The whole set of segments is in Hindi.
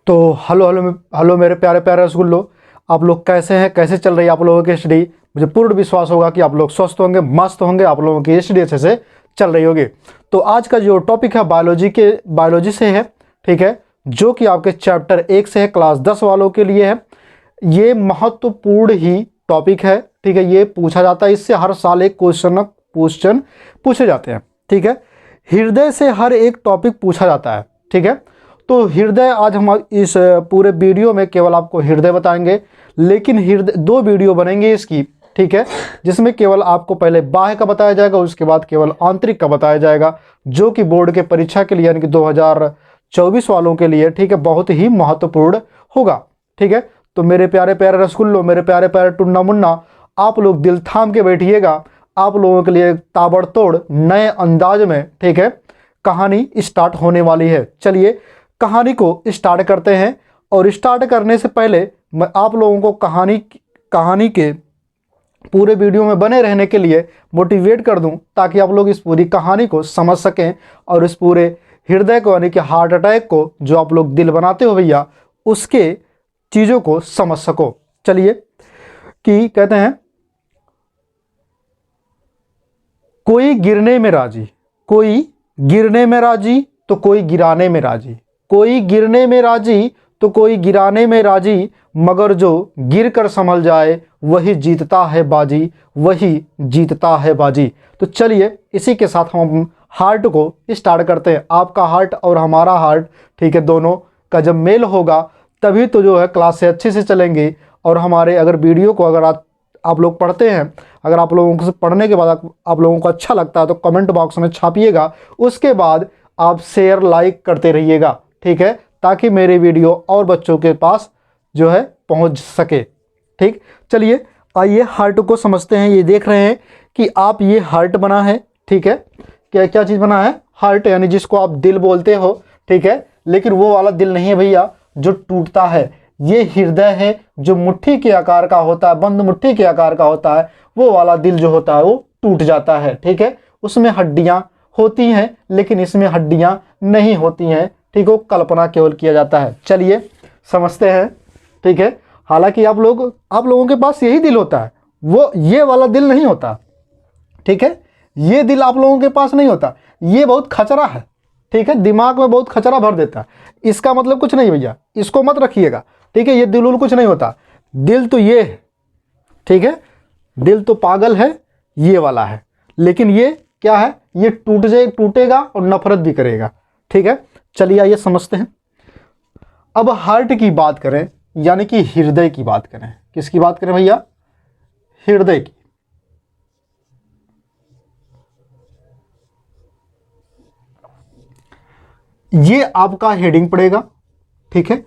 तो हेलो हेलो हेलो मेरे प्यारे प्यारे रसगुल्लो, आप लोग कैसे हैं, कैसे चल रही है आप लोगों की स्टडी। मुझे पूर्ण विश्वास होगा कि आप लोग स्वस्थ होंगे, मस्त होंगे, आप लोगों की स्टडी अच्छे से चल रही होगी। तो आज का जो टॉपिक है बायोलॉजी से है, ठीक है, जो कि आपके चैप्टर 1 से है, क्लास 10 वालों के लिए है। ये महत्वपूर्ण ही टॉपिक है, ठीक है। ये पूछा जाता है, इससे हर साल एक क्वेश्चन पूछे जाते हैं, ठीक है। हृदय से हर एक टॉपिक पूछा जाता है, ठीक है। तो हृदय, आज हम इस पूरे वीडियो में केवल आपको हृदय बताएंगे, लेकिन हृदय 2 वीडियो बनेंगे इसकी, ठीक है, जिसमें केवल आपको पहले बाह्य का बताया जाएगा, उसके बाद केवल आंतरिक का बताया जाएगा, जो कि बोर्ड के परीक्षा के लिए यानी कि 2024 वालों के लिए, ठीक है, बहुत ही महत्वपूर्ण होगा, ठीक है। तो मेरे प्यारे प्यारे रसगुल्लो, मेरे प्यारे प्यारे टुन्ना मुन्ना, आप लोग दिल थाम के बैठिएगा। आप लोगों के लिए ताबड़तोड़ नए अंदाज में, ठीक है, कहानी स्टार्ट होने वाली है। चलिए कहानी को स्टार्ट करते हैं। और स्टार्ट करने से पहले मैं आप लोगों को कहानी के पूरे वीडियो में बने रहने के लिए मोटिवेट कर दूं, ताकि आप लोग इस पूरी कहानी को समझ सकें और इस पूरे हृदय को यानी कि हार्ट अटैक को, जो आप लोग दिल बनाते हो भैया, उसके चीज़ों को समझ सको। चलिए, कि कहते हैं, कोई गिरने में राजी, कोई गिरने में राजी तो कोई गिराने में राजी, कोई गिरने में राजी तो कोई गिराने में राजी, मगर जो गिर कर संभल जाए वही जीतता है बाजी, वही जीतता है बाजी। तो चलिए इसी के साथ हम हार्ट को स्टार्ट करते हैं। आपका हार्ट और हमारा हार्ट, ठीक है, दोनों का जब मेल होगा तभी तो जो है क्लास से अच्छे से चलेंगे। और हमारे अगर वीडियो को अगर आप लोग पढ़ते हैं, अगर आप लोगों को पढ़ने के बाद आप लोगों को अच्छा लगता है तो कमेंट बॉक्स में छापिएगा। उसके बाद आप शेयर लाइक करते रहिएगा, ठीक है, ताकि मेरे वीडियो और बच्चों के पास जो है पहुंच सके, ठीक। चलिए आइए हार्ट को समझते हैं। ये देख रहे हैं कि आप, ये हार्ट बना है, ठीक है। क्या क्या चीज़ बना है? हार्ट, यानी जिसको आप दिल बोलते हो, ठीक है, लेकिन वो वाला दिल नहीं है भैया जो टूटता है। ये हृदय है जो मुट्ठी के आकार का होता है, बंद मुट्ठी के आकार का होता है। वो वाला दिल जो होता है वो टूट जाता है, ठीक है। उसमें हड्डियां होती हैं, लेकिन इसमें हड्डियां नहीं होती हैं, ठीक है, कल्पना केवल किया जाता है। चलिए समझते हैं, ठीक है। हालांकि आप लोगों के पास यही दिल होता है, वो ये वाला दिल नहीं होता, ठीक है। ये दिल आप लोगों के पास नहीं होता, ये बहुत खचरा है, ठीक है, दिमाग में बहुत खचरा भर देता है। इसका मतलब कुछ नहीं भैया, इसको मत रखिएगा, ठीक है। ये दिल उल कुछ नहीं होता, दिल तो ये है, ठीक है, दिल तो पागल है, ये वाला है। लेकिन ये क्या है? ये टूटेगा और नफरत भी करेगा, ठीक है। चलिए आइए समझते हैं। अब हार्ट की बात करें, यानी कि हृदय की बात करें। किसकी बात करें भैया? हृदय की। ये आपका हेडिंग पड़ेगा, ठीक है।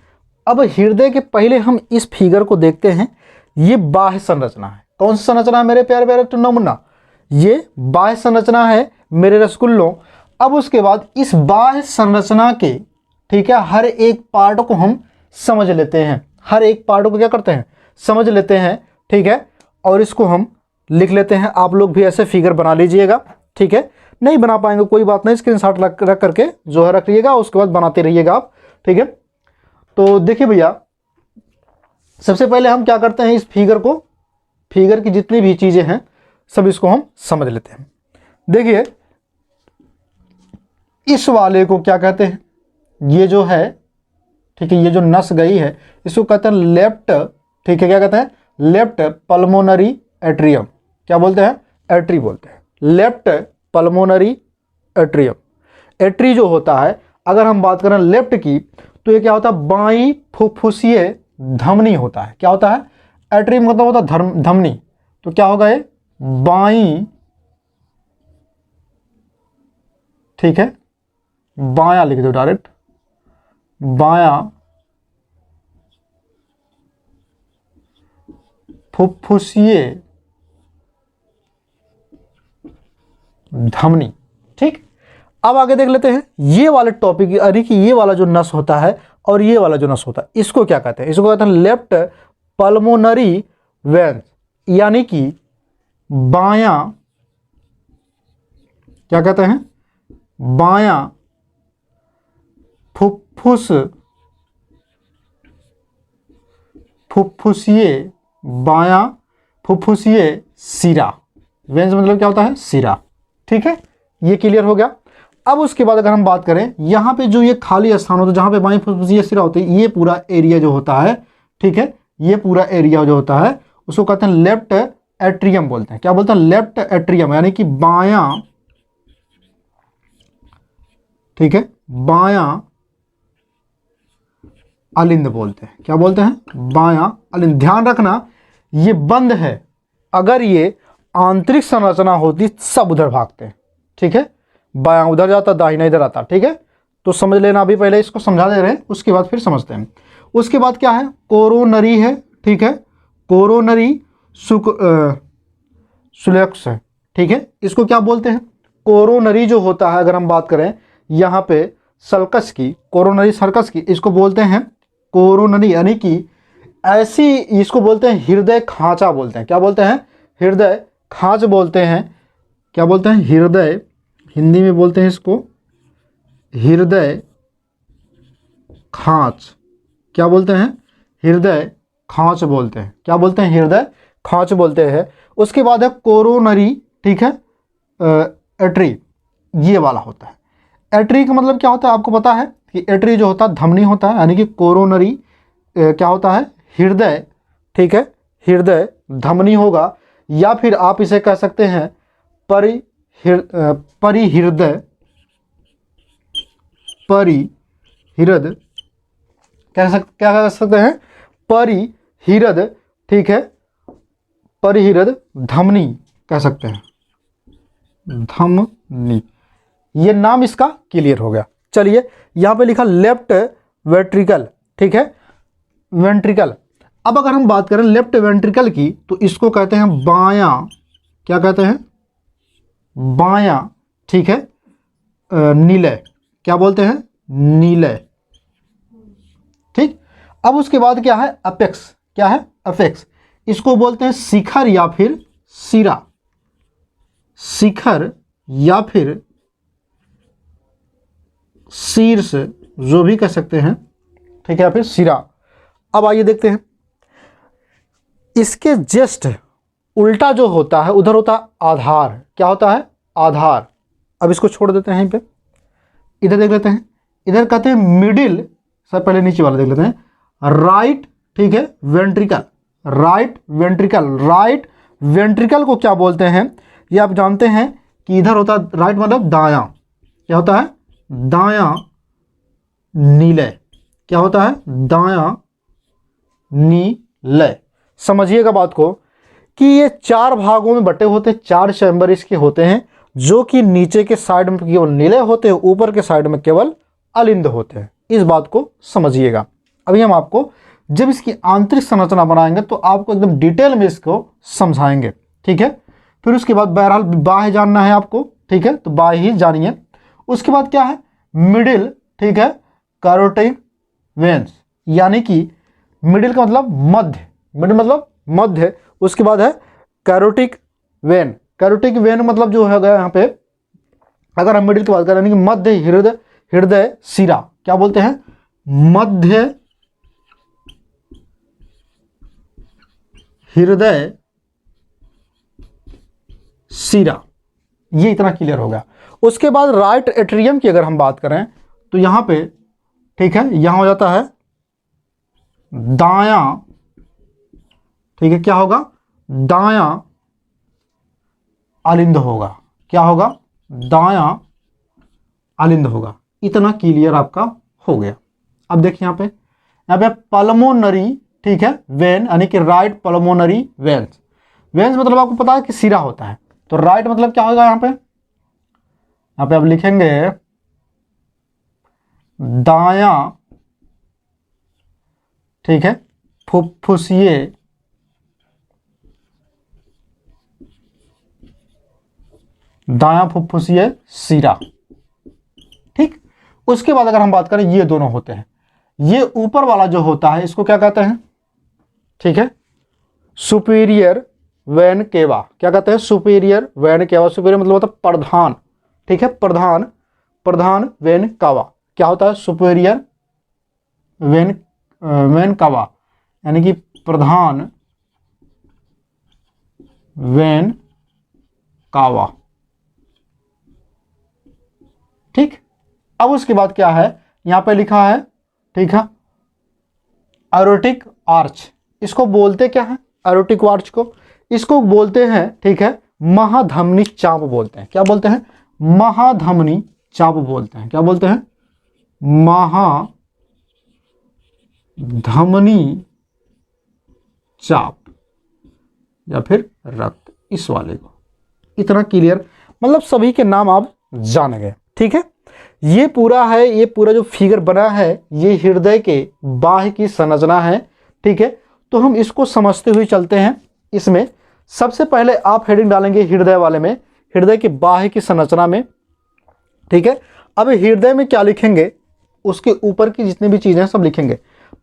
अब हृदय के पहले हम इस फिगर को देखते हैं। ये बाह्य संरचना है। कौन सी संरचना है मेरे प्यारे प्यारे टुन्ना मुन्ना? ये बाह्य संरचना है मेरे रसगुल्लों। अब उसके बाद इस बाह्य संरचना के, ठीक है, हर एक पार्ट को हम समझ लेते हैं। हर एक पार्ट को क्या करते हैं? समझ लेते हैं, ठीक है। और इसको हम लिख लेते हैं। आप लोग भी ऐसे फिगर बना लीजिएगा, ठीक है। नहीं बना पाएंगे कोई बात नहीं, स्क्रीनशॉट रख करके जो है रख लीजिएगा, उसके बाद बनाते रहिएगा आप, ठीक है। तो देखिए भैया, सबसे पहले हम क्या करते हैं, इस फिगर की जितनी भी चीजें हैं सब इसको हम समझ लेते हैं। देखिए इस वाले को क्या कहते हैं? ये जो है, ठीक है, ये जो नस गई है इसको कहते हैं लेफ्ट, ठीक है, क्या कहते हैं? Left pulmonary atrium. क्या बोलते हैं? एट्री बोलते हैं, लेफ्ट पल्मोनरी एट्रियम। एट्री जो होता है, अगर हम बात करें लेफ्ट की, तो ये क्या होता है? बाई फुफ्फुसीय धमनी होता है। क्या होता है? एट्री मतलब होता है धमनी। तो क्या होगा ये? बाई, ठीक है, बायां लिख दो डायरेक्ट, बायां फुफ्फुसीय धमनी, ठीक। अब आगे देख लेते हैं ये वाले टॉपिक, यानी कि ये वाला जो नस होता है और ये वाला जो नस होता है इसको क्या कहते हैं? इसको कहते हैं लेफ्ट पल्मोनरी वेन्स, यानी कि बायां, क्या कहते हैं, बायां फुफ्फुसीय, बायां फुफ्फुसीय सिरा। वेन्स मतलब क्या होता है? सिरा। ठीक है, ये क्लियर हो गया। अब उसके बाद अगर हम बात करें, यहाँ पे जो ये खाली स्थान होता है जहाँ पे बाएं फुफ्फुसीय सिरा होती है, ये पूरा एरिया जो होता है, ठीक है, ये पूरा एरिया जो होता है उसको कहते हैं लेफ्ट एट्रियम बोलते हैं। क्या बोलते हैं? लेफ्ट एट्रियम, यानी कि बायां, ठीक है, बायां अलिंद बोलते हैं। क्या बोलते हैं? बायां अलिंद। ध्यान रखना ये बंद है, अगर ये आंतरिक संरचना होती सब उधर भागते हैं। ठीक है, बायां उधर जाता, दाहिना इधर आता। ठीक है, तो समझ लेना, अभी पहले इसको समझा दे रहे हैं, उसके बाद फिर समझते हैं। उसके बाद क्या है? कोरोनरी है। ठीक है, कोरोनरी सुलेक्स है। ठीक है, इसको क्या बोलते हैं? कोरोनरी जो होता है, अगर हम बात करें यहाँ पे सर्कस की, कोरोनरी सर्कस की, इसको बोलते हैं कोरोनरी, यानी कि ऐसी, इसको बोलते हैं हृदय खांचा बोलते हैं। क्या बोलते हैं? हृदय खांच बोलते हैं। क्या बोलते हैं? हृदय, हिंदी में बोलते हैं इसको हृदय खांच। क्या बोलते हैं? हृदय खांच बोलते हैं। क्या बोलते हैं? हृदय खांच बोलते हैं। उसके बाद है कोरोनरी, ठीक है, एट्री, ये वाला होता है। एट्री का मतलब क्या होता है? आपको पता है कि एट्री जो होता है धमनी होता है, यानी कि कोरोनरी क्या होता है? हृदय। ठीक है, हृदय धमनी होगा, या फिर आप इसे कह सकते हैं परिहृदय, परिहृद, क्या कह सकते हैं? परिहृद। ठीक है, परिहृद धमनी कह सकते हैं, धमनी। ये नाम इसका क्लियर हो गया। चलिए, यहां पे लिखा लेफ्ट वेंट्रिकल। ठीक है, वेंट्रिकल। अब अगर हम बात करें लेफ्ट वेंट्रिकल की, तो इसको कहते हैं बायां, क्या कहते हैं? बायां, ठीक है, नीलय। क्या बोलते हैं? नीलय। ठीक, अब उसके बाद क्या है? अपेक्स। क्या है? अपेक्स। इसको बोलते हैं शिखर या फिर सिरा, शिखर या फिर शीर्ष, जो भी कह सकते हैं। ठीक है, या फिर सिरा। अब आइए देखते हैं, इसके जस्ट उल्टा जो होता है उधर होता है आधार। क्या होता है? आधार। अब इसको छोड़ देते हैं, यहीं पे इधर देख लेते हैं। इधर कहते हैं मिडिल, सब पहले नीचे वाला देख लेते हैं, राइट, ठीक है, ventricle, right ventricle. Right ventricle को क्या बोलते हैं? ये आप जानते हैं कि इधर होता है राइट मतलब दायां। क्या होता है? दायां नीलय। क्या होता है? दायां नीलय। समझिएगा बात को कि ये चार भागों में बटे होते हैं, चार चैम्बर इसके होते हैं, जो कि नीचे के साइड में केवल नीले होते हैं, ऊपर के साइड में केवल अलिंद होते हैं। इस बात को समझिएगा। अभी हम आपको जब इसकी आंतरिक संरचना बनाएंगे तो आपको एकदम डिटेल में इसको समझाएंगे। ठीक है, फिर उसके बाद बहरहाल बाह्य जानना है आपको। ठीक है, तो बाह्य ही जानिए। उसके बाद क्या है? मिडिल, ठीक है, कैरोटिड वेन्स, यानी कि मिडिल का मतलब मध्य, मिडिल मतलब मध्य। उसके बाद है कैरोटिक वेन। कैरोटिक वेन मतलब जो है यहाँ पे, अगर हम मिडिल की बात करें, यानी कि मध्य हृदय, हृदय सिरा। क्या बोलते हैं? मध्य हृदय सिरा। ये इतना क्लियर हो गया। उसके बाद राइट एट्रियम की अगर हम बात करें तो यहां पे, ठीक है, यहां हो जाता है दायां, ठीक है, क्या होगा? दायां अलिंद होगा। क्या होगा? दायां अलिंद होगा। इतना क्लियर आपका हो गया। अब देखिए यहां पे पल्मोनरी, ठीक है, वेन, यानी कि राइट पल्मोनरी वेन्स। वेन्स मतलब आपको पता है कि सिरा होता है, तो राइट मतलब क्या होगा? यहां पे आप लिखेंगे दायां, ठीक है, फुफ्फुसीय, दायां फुफ्फुसीय सिरा। ठीक, उसके बाद अगर हम बात करें, ये दोनों होते हैं, ये ऊपर वाला जो होता है इसको क्या कहते हैं, ठीक है, सुपीरियर वेन केवा। क्या कहते हैं, सुपीरियर वेन केवा। सुपीरियर मतलब होता है प्रधान, ठीक है, प्रधान, प्रधान वेन कावा। क्या होता है, सुपीरियर वेन कावा, यानी कि प्रधान वेन कावा। ठीक, अब उसके बाद क्या है, यहां पे लिखा है, ठीक है, एरोटिक आर्च। इसको बोलते क्या है, एरोटिक आर्च को, इसको बोलते हैं, ठीक है, महाधमनी चाप बोलते हैं। क्या बोलते हैं, महाधमनी चाप बोलते हैं। क्या बोलते हैं, महाधमनी चाप या फिर रक्त, इस वाले को। इतना क्लियर, मतलब सभी के नाम आप जान गए। ठीक है, ये पूरा है, ये पूरा जो फिगर बना है ये हृदय के बाह्य की संरचना है। ठीक है, तो हम इसको समझते हुए चलते हैं। इसमें सबसे पहले आप हेडिंग डालेंगे हृदय वाले में, हृदय के बाह्य की संरचना में। ठीक है, अब हृदय में क्या लिखेंगे, उसके ऊपर की जितनी भी चीजें सब लिखेंगे।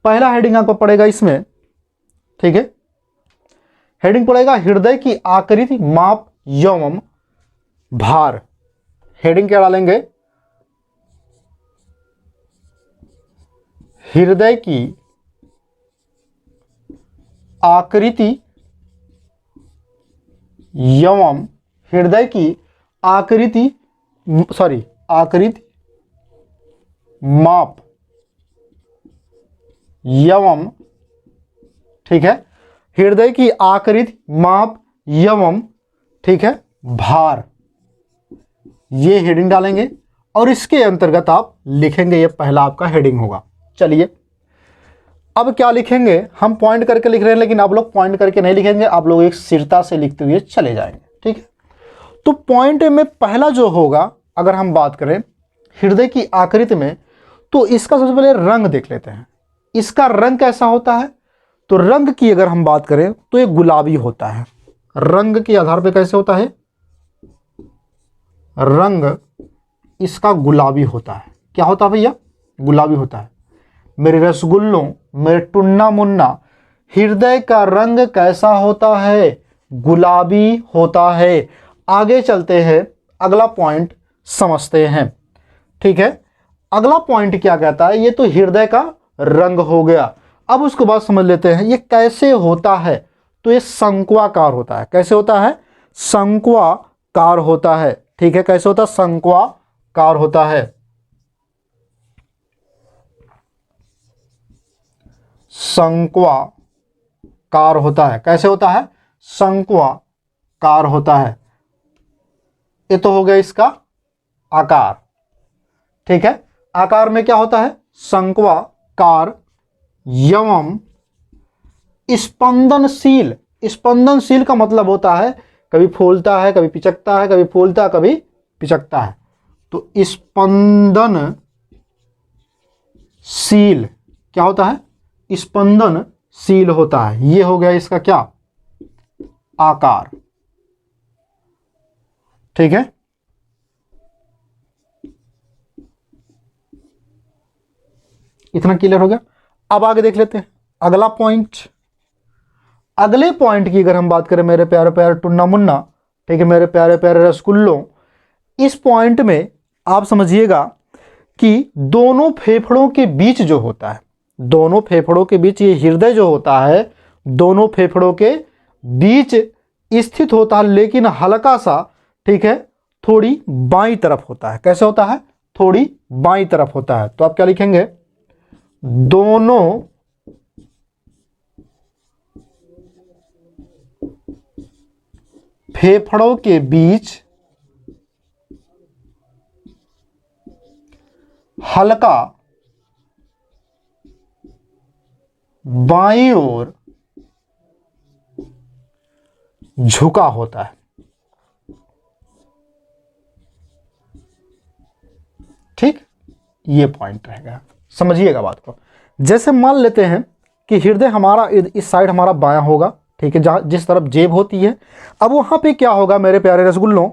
पहला हेडिंग आपको पड़ेगा इसमें, ठीक है, हेडिंग पड़ेगा हृदय की आकृति, माप एवं भार। हेडिंग क्या डालेंगे, हृदय की आकृति एवं हृदय की आकृति, सॉरी, आकृति, माप एवं, ठीक है, हृदय की आकृति, माप एवं, ठीक है, भार। ये हेडिंग डालेंगे और इसके अंतर्गत आप लिखेंगे, ये पहला आपका हेडिंग होगा। चलिए अब क्या लिखेंगे, हम पॉइंट करके लिख रहे हैं लेकिन आप लोग पॉइंट करके नहीं लिखेंगे, आप लोग एक स्थिरता से लिखते हुए चले जाएंगे। ठीक है, तो पॉइंट में पहला जो होगा, अगर हम बात करें हृदय की आकृति में, तो इसका सबसे पहले रंग देख लेते हैं। इसका रंग कैसा होता है, तो रंग की अगर हम बात करें तो ये गुलाबी होता है। रंग के आधार पर कैसे होता है, रंग इसका गुलाबी होता है। क्या होता है भैया, गुलाबी होता है। मेरे रसगुल्लों, मेरे टुन्ना मुन्ना, हृदय का रंग कैसा होता है, गुलाबी होता है। आगे चलते हैं, अगला पॉइंट समझते हैं। ठीक है, अगला पॉइंट क्या कहता है, ये तो हृदय का रंग हो गया। अब उसके बाद समझ लेते हैं ये कैसे होता है, तो ये शंक्वाकार होता है। कैसे होता है, शंक्वाकार होता है। ठीक है, कैसे होता है, शंक्वाकार होता है। शंक्वाकार होता है। कैसे होता है, शंक्वाकार होता है। ये तो हो गया इसका आकार। ठीक है, आकार में क्या होता है, शंक्वाकार एवं स्पंदनशील। स्पंदनशील का मतलब होता है कभी फूलता है, कभी पिचकता है, कभी फूलता है, कभी पिचकता है। तो स्पंदनशील क्या होता है, स्पंदनशील होता है। ये हो गया इसका क्या, आकार। ठीक है, इतना क्लियर हो गया। अब आगे देख लेते हैं अगला पॉइंट। अगले पॉइंट की अगर हम बात करें, मेरे प्यारे प्यारे टुन्ना मुन्ना, ठीक है, मेरे प्यारे प्यारे रसगुल्लों, इस पॉइंट में आप समझिएगा कि दोनों फेफड़ों के बीच जो होता है, दोनों फेफड़ों के बीच, ये हृदय जो होता है दोनों फेफड़ों के बीच स्थित होता है, लेकिन हल्का सा, ठीक है, थोड़ी बाईं तरफ होता है। कैसे होता है, थोड़ी बाईं तरफ होता है। तो आप क्या लिखेंगे, दोनों फेफड़ों के बीच हल्का बाईं ओर झुका होता है। ठीक, ये पॉइंट रहेगा, समझिएगा बात को। जैसे मान लेते हैं कि हृदय हमारा इस साइड हमारा बायां होगा, ठीक है, जहाँ जिस तरफ जेब होती है। अब वहाँ पे क्या होगा मेरे प्यारे रसगुल्लों,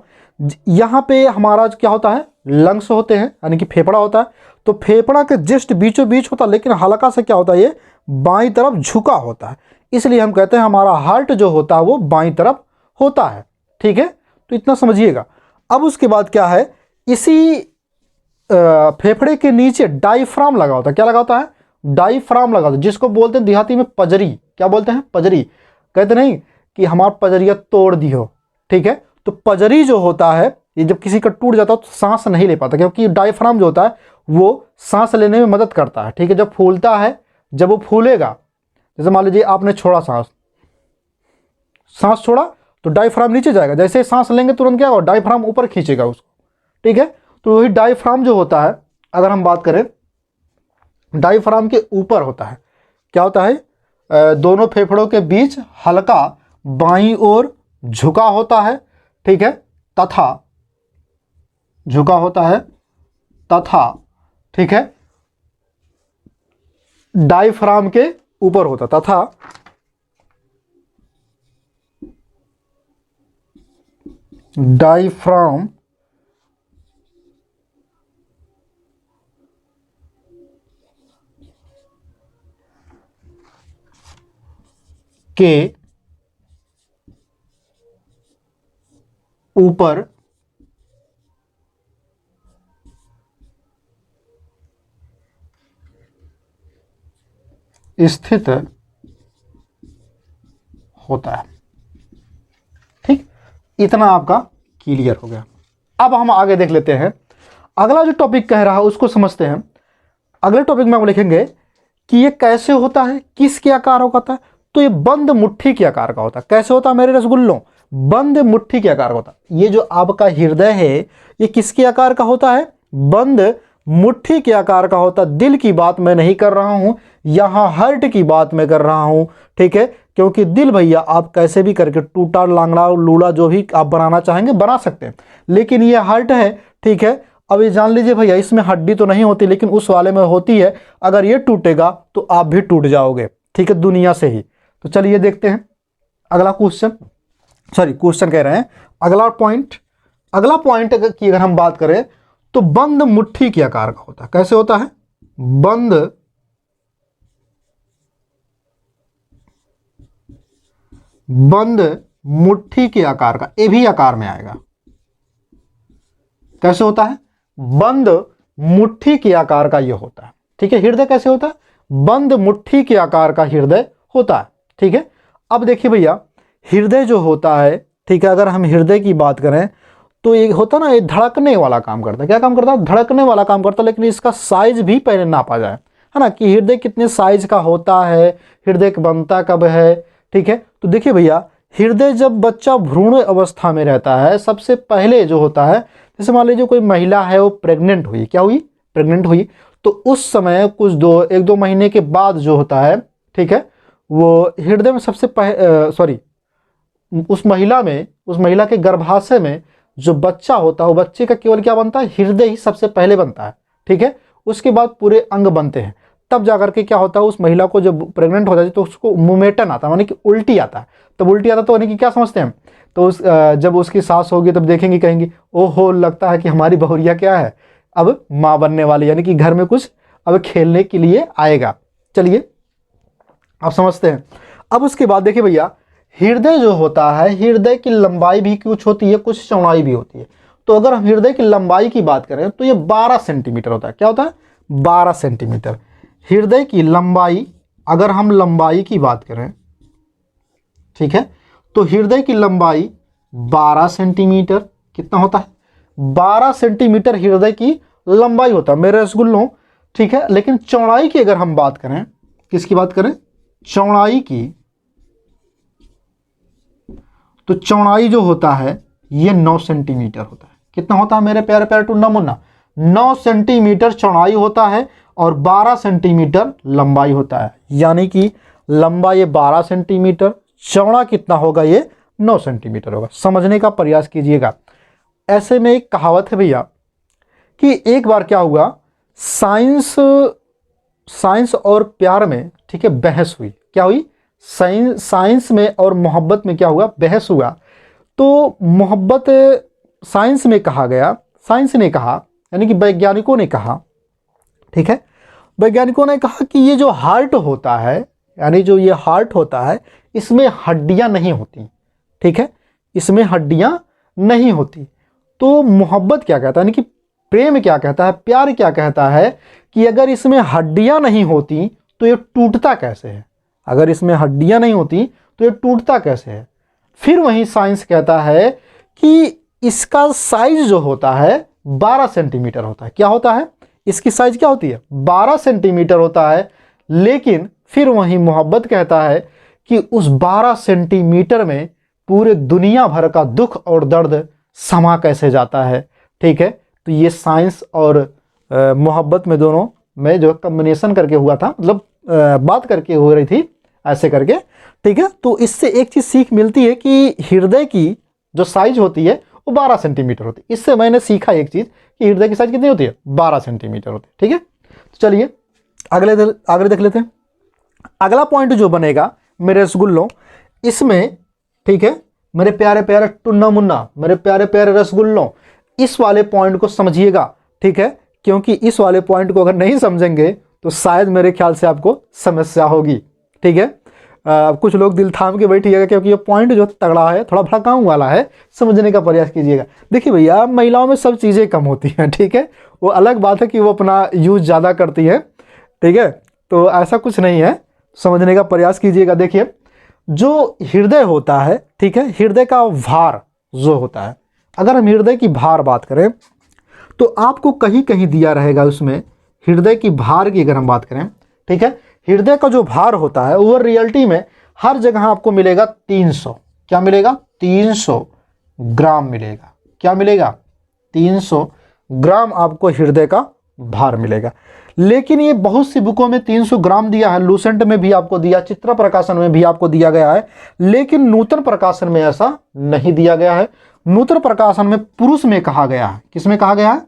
यहाँ पे हमारा क्या होता है, लंग्स होते हैं, यानी कि फेफड़ा होता है। तो फेफड़ा के जस्ट बीचों बीच होता है, लेकिन हल्का से क्या होता है, ये बाईं तरफ झुका होता है, इसलिए हम कहते हैं हमारा हार्ट जो होता है वो बाईं तरफ होता है। ठीक है, तो इतना समझिएगा। अब उसके बाद क्या है, इसी फेफड़े के नीचे डायफ्राम लगा होता है। क्या लगा होता है, डायफ्राम लगा होता है, जिसको बोलते हैं देहाती में पजरी। क्या बोलते हैं, पजरी। कहते नहीं कि हमारा पजरिया तोड़ दी हो। ठीक है, तो पजरी जो होता है ये जब किसी का टूट जाता है तो सांस नहीं ले पाता, क्योंकि डायफ्राम जो होता है वो सांस लेने में मदद करता है। ठीक है, जब फूलता है, जब वो फूलेगा, जैसे मान लीजिए आपने छोड़ा सांस छोड़ा तो डायफ्राम नीचे जाएगा, जैसे सांस लेंगे तुरंत क्या होगा, डायफ्राम ऊपर खींचेगा उसको। ठीक है, तो वही डायफ्राम जो होता है, अगर हम बात करें डायफ्राम के ऊपर होता है, क्या होता है, दोनों फेफड़ों के बीच हल्का बाईं ओर झुका होता है। ठीक है, तथा झुका होता है तथा ठीक है डायफ्राम के ऊपर होता तथा डायफ्राम के ऊपर स्थित होता है। ठीक, इतना आपका क्लियर हो गया। अब हम आगे देख लेते हैं, अगला जो टॉपिक कह रहा है उसको समझते हैं। अगले टॉपिक में हम लिखेंगे कि ये कैसे होता है, किसके आकार का होता है। तो ये बंद मुट्ठी के आकार का होता है। कैसे होता है मेरे रसगुल्लों, बंद मुट्ठी के आकार का होता है। ये जो आपका हृदय है ये किसके आकार का होता है, बंद मुट्ठी के आकार का होता है। दिल की बात मैं नहीं कर रहा हूं, यहां हार्ट की बात मैं कर रहा हूं। ठीक है, क्योंकि दिल भैया आप कैसे भी करके टूटा लांगड़ा लूड़ा जो भी आप बनाना चाहेंगे बना सकते हैं, लेकिन ये हार्ट है। ठीक है, अब ये जान लीजिए भैया इसमें हड्डी तो नहीं होती, लेकिन उस वाले में होती है। अगर ये टूटेगा तो आप भी टूट जाओगे। ठीक है, दुनिया से ही। तो चलिए देखते हैं अगला क्वेश्चन, सॉरी क्वेश्चन कह रहे हैं, अगला पॉइंट। अगला पॉइंट की अगर हम बात करें तो बंद मुट्ठी के आकार का होता है। कैसे होता है, बंद मुट्ठी के आकार का, ये भी आकार में आएगा। कैसे होता है, बंद मुट्ठी के आकार का ये होता है। ठीक है, हृदय कैसे होता है, बंद मुट्ठी के आकार का हृदय होता है। ठीक है, अब देखिए भैया हृदय जो होता है, ठीक है, अगर हम हृदय की बात करें तो ये होता ना, ये धड़कने वाला काम करता है। क्या काम करता है, धड़कने वाला काम करता है। लेकिन इसका साइज भी पहले नापा जाए, है ना, कि हृदय कितने साइज का होता है, हृदय बनता कब है। ठीक है, तो देखिए भैया हृदय जब बच्चा भ्रूण अवस्था में रहता है, सबसे पहले जो होता है, जैसे मान लीजिए कोई महिला है वो प्रेग्नेंट हुई, क्या हुई, प्रेग्नेंट हुई, तो उस समय कुछ एक दो महीने के बाद जो होता है, ठीक है, वो हृदय में सबसे सॉरी उस महिला के गर्भाशय में जो बच्चा होता है वो बच्चे का केवल क्या बनता है, हृदय ही सबसे पहले बनता है। ठीक है, उसके बाद पूरे अंग बनते हैं। तब जाकर के क्या होता है, उस महिला को जब प्रेग्नेंट हो जाती है तो उसको मोमेटन आता है, मानी कि उल्टी आता है। तब उल्टी आता तो यानी कि क्या समझते हैं, तो जब उसकी सांस होगी तब देखेंगे, कहेंगे ओहो लगता है कि हमारी बहुरिया क्या है, अब माँ बनने वाली, यानी कि घर में कुछ अब खेलने के लिए आएगा। चलिए आप समझते हैं। अब उसके बाद देखिए भैया हृदय जो होता है, हृदय की लंबाई भी कुछ होती है, कुछ चौड़ाई भी होती है। तो अगर हम हृदय की लंबाई की बात करें तो ये 12 सेंटीमीटर होता है। क्या होता है, 12 सेंटीमीटर हृदय की लंबाई। अगर हम लंबाई की बात करें, ठीक है, तो हृदय की लंबाई 12 सेंटीमीटर कितना होता है, 12 सेंटीमीटर हृदय की लंबाई होता है मेरे रसगुल्लों। ठीक है, लेकिन चौड़ाई की अगर हम बात करें, किसकी बात करें, चौड़ाई की, तो चौड़ाई जो होता है ये 9 सेंटीमीटर होता है। कितना होता है मेरे प्यारे प्यारे टुन्ना मुन्ना, 9 सेंटीमीटर चौड़ाई होता है और 12 सेंटीमीटर लंबाई होता है। यानी कि लंबा ये 12 सेंटीमीटर, चौड़ा कितना होगा, ये 9 सेंटीमीटर होगा। समझने का प्रयास कीजिएगा। ऐसे में एक कहावत है भैया कि एक बार क्या हुआ, साइंस और प्यार में, ठीक है, बहस हुई। क्या हुई, साइंस में और मोहब्बत में क्या हुआ, बहस हुआ। तो मोहब्बत साइंस में कहा गया, साइंस ने कहा यानी कि वैज्ञानिकों ने कहा ठीक है। वैज्ञानिकों ने कहा कि ये जो हार्ट होता है, यानी जो ये हार्ट होता है, इसमें हड्डियां नहीं होती, ठीक है, इसमें हड्डियां नहीं होती। तो मोहब्बत क्या कहता है, यानी कि प्रेम क्या कहता है, प्यार क्या कहता है कि अगर इसमें हड्डियां नहीं होती तो ये टूटता कैसे है, अगर इसमें हड्डियां नहीं होती तो ये टूटता कैसे है। फिर वहीं साइंस कहता है कि इसका साइज जो होता है 12 सेंटीमीटर होता है। क्या होता है, इसकी साइज क्या होती है, 12 सेंटीमीटर होता है। लेकिन फिर वहीं मोहब्बत कहता है कि उस 12 सेंटीमीटर में पूरे दुनिया भर का दुख और दर्द समा कैसे जाता है, ठीक है। तो ये साइंस और मोहब्बत में दोनों में जो कॉम्बिनेशन करके हुआ था, मतलब बात करके हो रही थी ऐसे करके, ठीक है। तो इससे एक चीज़ सीख मिलती है कि हृदय की जो साइज होती है वो 12 सेंटीमीटर होती है। इससे मैंने सीखा एक चीज़ कि हृदय की साइज कितनी होती है, 12 सेंटीमीटर होती है, ठीक है। तो चलिए आगे देख लेते हैं। अगला पॉइंट जो बनेगा मेरे रसगुल्लों, इसमें, ठीक है, मेरे प्यारे प्यारे टुन्ना मुन्ना, मेरे प्यारे प्यारे रसगुल्लों, इस वाले पॉइंट को समझिएगा, ठीक है, क्योंकि इस वाले पॉइंट को अगर नहीं समझेंगे तो शायद मेरे ख्याल से आपको समस्या होगी, ठीक है। कुछ लोग दिल थाम के बैठिएगा क्योंकि ये पॉइंट जो तगड़ा है, थोड़ा भड़काऊ वाला है, समझने का प्रयास कीजिएगा। देखिए भैया, महिलाओं में सब चीज़ें कम होती हैं, ठीक है, वो अलग बात है कि वो अपना यूज ज़्यादा करती है, ठीक है। तो ऐसा कुछ नहीं है, समझने का प्रयास कीजिएगा। देखिए, जो हृदय होता है, ठीक है, हृदय का भार जो होता है, अगर हम हृदय की भार बात करें तो आपको कहीं कहीं दिया रहेगा उसमें हृदय की भार की, अगर हम बात करें, ठीक है, हृदय का जो भार होता है वो रियलिटी में हर जगह आपको मिलेगा 300, क्या मिलेगा, 300 ग्राम मिलेगा। क्या मिलेगा, 300 ग्राम आपको हृदय का भार मिलेगा। लेकिन ये बहुत सी बुकों में 300 ग्राम दिया है, लूसेंट में भी आपको दिया, चित्रा प्रकाशन में भी आपको दिया गया है, लेकिन नूतन प्रकाशन में ऐसा नहीं दिया गया है। नूतन प्रकाशन में पुरुष में कहा गया है, किसमें कहा गया है,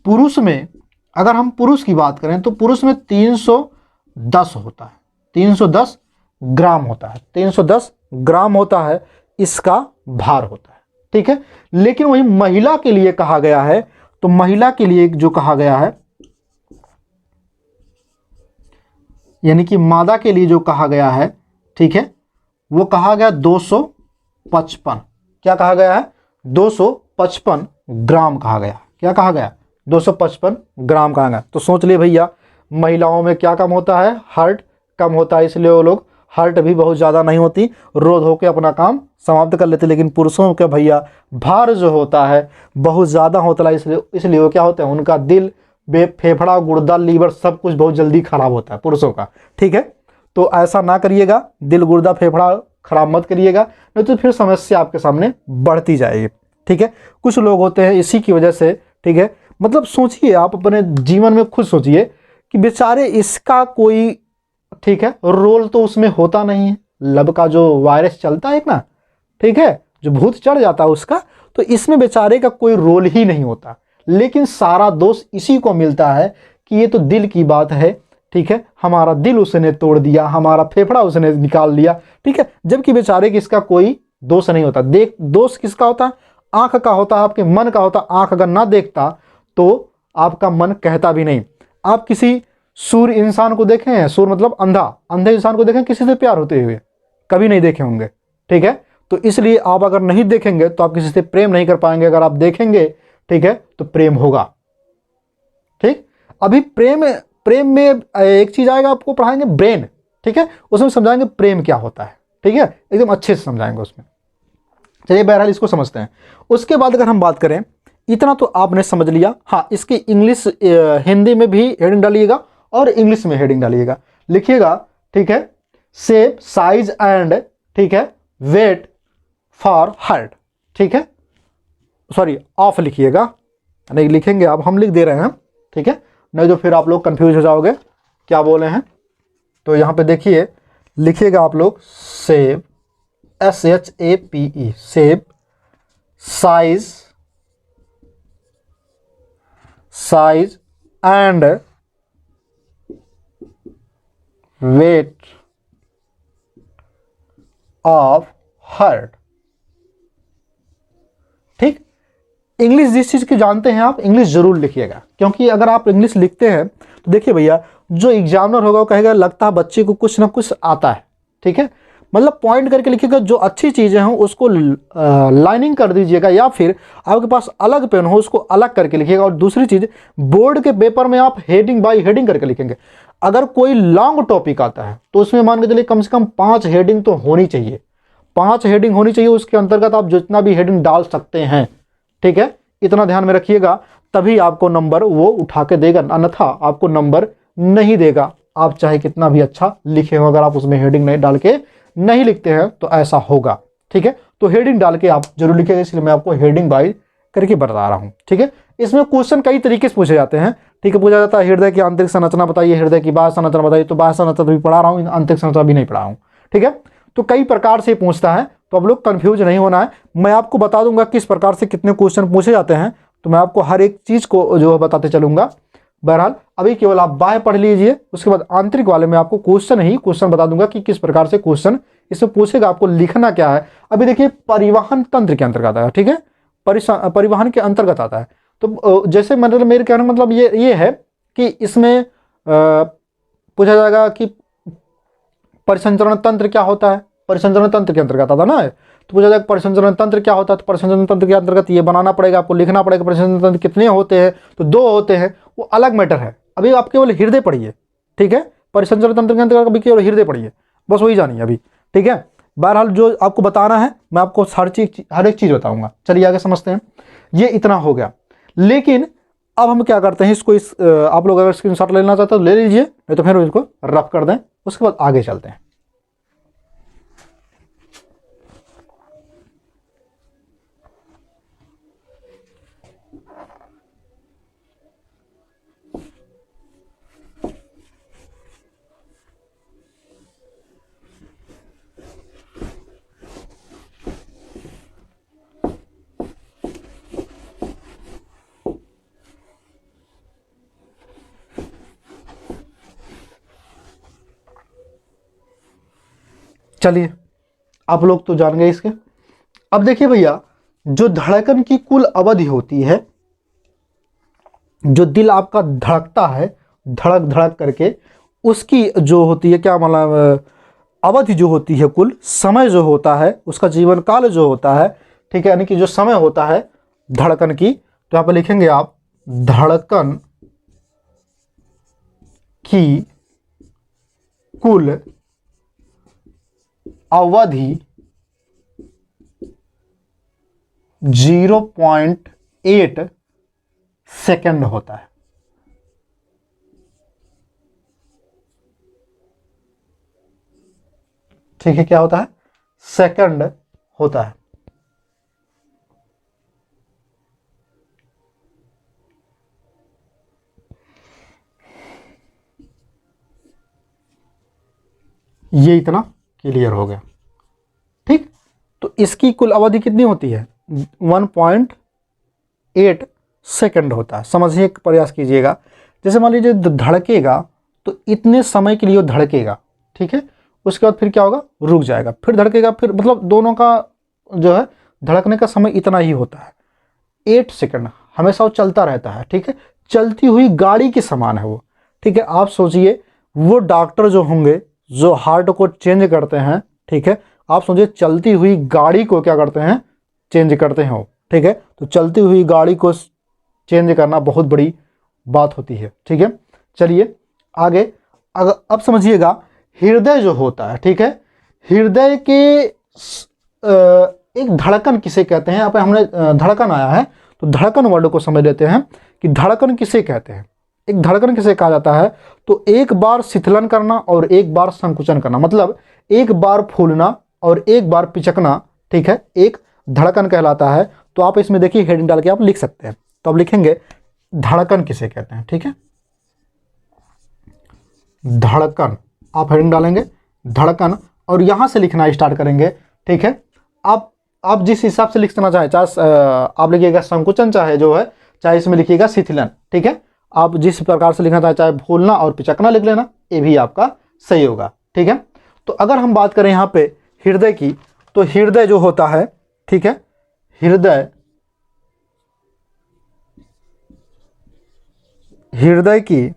पुरुष में। अगर हम पुरुष की बात करें तो पुरुष में 310 होता है, 310 ग्राम होता है, 310 ग्राम होता है इसका भार होता है, ठीक है। लेकिन वही महिला के लिए कहा गया है, तो महिला के लिए जो कहा गया है, यानी कि मादा के लिए जो कहा गया है, ठीक है, वो कहा गया 255, क्या कहा गया है, 255 ग्राम कहा गया। क्या कहा गया, 255 ग्राम कहा गया। तो सोच लिए भैया, महिलाओं में क्या कम होता है, हार्ट कम होता है, इसलिए वो लोग हार्ट भी बहुत ज़्यादा नहीं होती, रोध होकर अपना काम समाप्त कर लेते। लेकिन पुरुषों का भैया भार जो होता है बहुत ज़्यादा होता है, इसलिए वो क्या होता है, उनका दिल, फेफड़ा, गुर्दा, लीवर सब कुछ बहुत जल्दी खराब होता है पुरुषों का, ठीक है। तो ऐसा ना करिएगा, दिल, गुर्दा, फेफड़ा खराब मत करिएगा, नहीं तो फिर समस्या आपके सामने बढ़ती जाएगी, ठीक है। कुछ लोग होते हैं इसी की वजह से, ठीक है, मतलब सोचिए आप अपने जीवन में खुद सोचिए कि बेचारे इसका कोई, ठीक है, रोल तो उसमें होता नहीं है। लब का जो वायरस चलता है ना, ठीक है, जो भूत चढ़ जाता है उसका, तो इसमें बेचारे का कोई रोल ही नहीं होता। लेकिन सारा दोष इसी को मिलता है कि ये तो दिल की बात है, ठीक है, हमारा दिल उसने तोड़ दिया, हमारा फेफड़ा उसने निकाल दिया, ठीक है, जबकि बेचारे की इसका कोई दोष नहीं होता। दोष किसका होता है, आंख का होता है, आपके मन का होता है। आंख अगर ना देखता तो आपका मन कहता भी नहीं। आप किसी सूर इंसान को देखे हैं, सूर मतलब अंधे इंसान को देखें किसी से प्यार होते हुए, कभी नहीं देखे होंगे, ठीक है। तो इसलिए आप अगर नहीं देखेंगे तो आप किसी से प्रेम नहीं कर पाएंगे, अगर आप देखेंगे, ठीक है, तो प्रेम होगा, ठीक। अभी प्रेम में एक चीज आएगा, आपको पढ़ाएंगे ब्रेन, ठीक है, उसमें समझाएंगे प्रेम क्या होता है, ठीक है, एकदम अच्छे से समझाएंगे उसमें। चलिए बहरहाल इसको समझते हैं। उसके बाद अगर हम बात करें, इतना तो आपने समझ लिया। हाँ, इसकी इंग्लिश, हिंदी में भी हेडिंग डालिएगा और इंग्लिश में हेडिंग डालिएगा, लिखिएगा, ठीक है, शेप, साइज एंड, ठीक है, वेट फॉर हार्ट, ठीक है, सॉरी ऑफ लिखिएगा, नहीं लिखेंगे आप, हम लिख दे रहे हैं, ठीक है, नहीं तो फिर आप लोग कंफ्यूज हो जाओगे क्या बोले हैं। तो यहाँ पे देखिए, लिखिएगा आप लोग shape, SHAPE, shape, size and weight of heart, ठीक। इंग्लिश जिस चीज़ की जानते हैं आप, इंग्लिश जरूर लिखिएगा, क्योंकि अगर आप इंग्लिश लिखते हैं तो देखिए भैया, जो एग्जामिनर होगा वो कहेगा लगता है बच्चे को कुछ ना कुछ आता है, ठीक है, मतलब पॉइंट करके लिखिएगा, जो अच्छी चीज़ें हों उसको लाइनिंग कर दीजिएगा, या फिर आपके पास अलग पेन हो उसको अलग करके लिखिएगा। और दूसरी चीज़, बोर्ड के पेपर में आप हेडिंग बाय हेडिंग करके लिखेंगे। अगर कोई लॉन्ग टॉपिक आता है तो उसमें मान के चलिए कम से कम 5 हेडिंग तो होनी चाहिए, 5 हेडिंग होनी चाहिए, उसके अंतर्गत आप जितना भी हेडिंग डाल सकते हैं, ठीक है, इतना ध्यान में रखिएगा, तभी आपको नंबर वो उठा के देगा, अन्यथा आपको नंबर नहीं देगा। आप चाहे कितना भी अच्छा लिखे हो, अगर आप उसमें हेडिंग नहीं डाल के नहीं लिखते हैं तो ऐसा होगा, ठीक है। तो हेडिंग डाल के आप जरूर लिखिएगा, इसलिए मैं आपको हेडिंग बाय करके बता रहा हूं, ठीक है। इसमें क्वेश्चन कई तरीके से पूछे जाते हैं, ठीक है, पूछा जाता है हृदय की आंतरिक संरचना बताइए, हृदय की बाह्य संरचना बताइए, तो बाह्य संरचना भी पढ़ा रहा हूं, आंतरिक संरचना भी नहीं पढ़ा हूं, ठीक है। तो कई प्रकार से पूछता है, तो आप लोग कंफ्यूज नहीं होना है, मैं आपको बता दूंगा किस प्रकार से कितने क्वेश्चन पूछे जाते हैं, तो मैं आपको हर एक चीज को जो है बताते चलूंगा। बहरहाल अभी केवल आप बाह्य पढ़ लीजिए, उसके बाद आंतरिक वाले में आपको क्वेश्चन बता दूंगा कि किस प्रकार से क्वेश्चन इसमें पूछेगा, आपको लिखना क्या है। अभी देखिए परिवहन तंत्र के अंतर्गत आता है, ठीक है, परिवहन के अंतर्गत आता है। तो जैसे मतलब मेरे कहने का मतलब ये है कि इसमें पूछा जाएगा कि परिसंचरण तंत्र क्या होता है, परिसंचरण तंत्र के अंतर्गत आता ना है, तो पूछा जाएगा परिसंचरण तंत्र क्या होता है, तो परिसंचरण तंत्र के अंतर्गत ये बनाना पड़ेगा, आपको लिखना पड़ेगा। परिसंचरण तंत्र कितने होते हैं, तो 2 होते हैं, वो अलग मैटर है। अभी आप केवल हृदय पढ़िए, ठीक है, परिसंचरण तंत्र के अंतर्गत अभी केवल हृदय पढ़िए, बस वही जानिए अभी, ठीक है। बहरहाल जो आपको बताना है मैं आपको हर एक चीज बताऊंगा। चलिए आगे समझते हैं, ये इतना हो गया। लेकिन अब हम क्या करते हैं, आप लोग अगर स्क्रीनशॉट लेना चाहते हो तो ले लीजिए, नहीं तो फिर इसको रफ कर दें, उसके बाद आगे चलते हैं। चलिए आप लोग तो जान गए इसके। अब देखिए भैया, जो धड़कन की कुल अवधि होती है, जो दिल आपका धड़कता है धड़क धड़क करके, उसकी जो होती है क्या मतलब अवधि जो होती है, कुल समय जो होता है, उसका जीवन काल जो होता है, ठीक है, यानी कि जो समय होता है धड़कन की, तो यहाँ पे लिखेंगे आप धड़कन की कुल अवधि 0.8 सेकंड होता है। ठीक है, क्या होता है, सेकंड होता है। ये इतना क्लियर हो गया, ठीक। तो इसकी कुल अवधि कितनी होती है, 1.8 सेकंड होता है। समझने का प्रयास कीजिएगा, जैसे मान लीजिए धड़केगा तो इतने समय के लिए वो धड़केगा, ठीक है, उसके बाद फिर क्या होगा, रुक जाएगा, फिर धड़केगा, फिर मतलब दोनों का जो है धड़कने का समय इतना ही होता है, 8 सेकंड हमेशा वो चलता रहता है, ठीक है, चलती हुई गाड़ी के समान है वो, ठीक है। आप सोचिए वो डॉक्टर जो होंगे जो हार्ट को चेंज करते हैं, ठीक है, आप सोचिए चलती हुई गाड़ी को क्या करते हैं, चेंज करते हैं वो, ठीक है। तो चलती हुई गाड़ी को चेंज करना बहुत बड़ी बात होती है, ठीक है। चलिए आगे, अब समझिएगा हृदय जो होता है, ठीक है, हृदय के एक धड़कन किसे कहते हैं, अब हमने धड़कन आया है तो धड़कन वर्ड को समझ लेते हैं कि धड़कन किसे कहते हैं। एक धड़कन किसे कहा जाता है, तो एक बार शिथिलन करना और एक बार संकुचन करना, मतलब एक बार फूलना और एक बार पिचकना, ठीक है, एक धड़कन कहलाता है। तो आप इसमें देखिए हेडिंग डाल के आप लिख सकते हैं, तो आप लिखेंगे धड़कन किसे कहते हैं, ठीक है, धड़कन, आप हेडिंग डालेंगे धड़कन और यहां से लिखना स्टार्ट करेंगे, ठीक है। आप जिस हिसाब से लिखना चाहे, चाहे आप लिखिएगा संकुचन, चाहे जो है चाहे इसमें लिखिएगा शिथिलन, ठीक है, आप जिस प्रकार से लिखना चाहे, चाहे फूलना और पिचकना लिख लेना, ये भी आपका सही होगा, ठीक है। तो अगर हम बात करें यहाँ पे हृदय की, तो हृदय जो होता है, ठीक है, हृदय की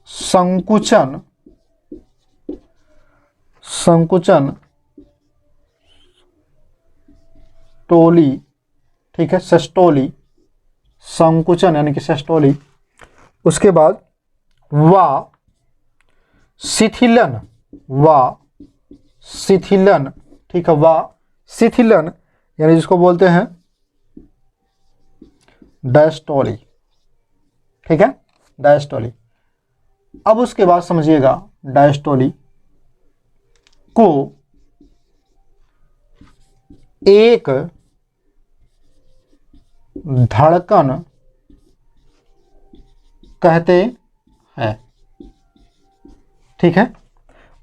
संकुचन, संकुचन टोली, ठीक है, सिस्टोली, संकुचन यानी कि सिस्टोली। उसके बाद वा शिथिलन, वा शिथिलन, ठीक है, वा शिथिलन यानी जिसको बोलते हैं डायस्टोली, ठीक है, डायस्टोली। अब उसके बाद समझिएगा डायस्टोली को एक धड़कन कहते हैं, ठीक है।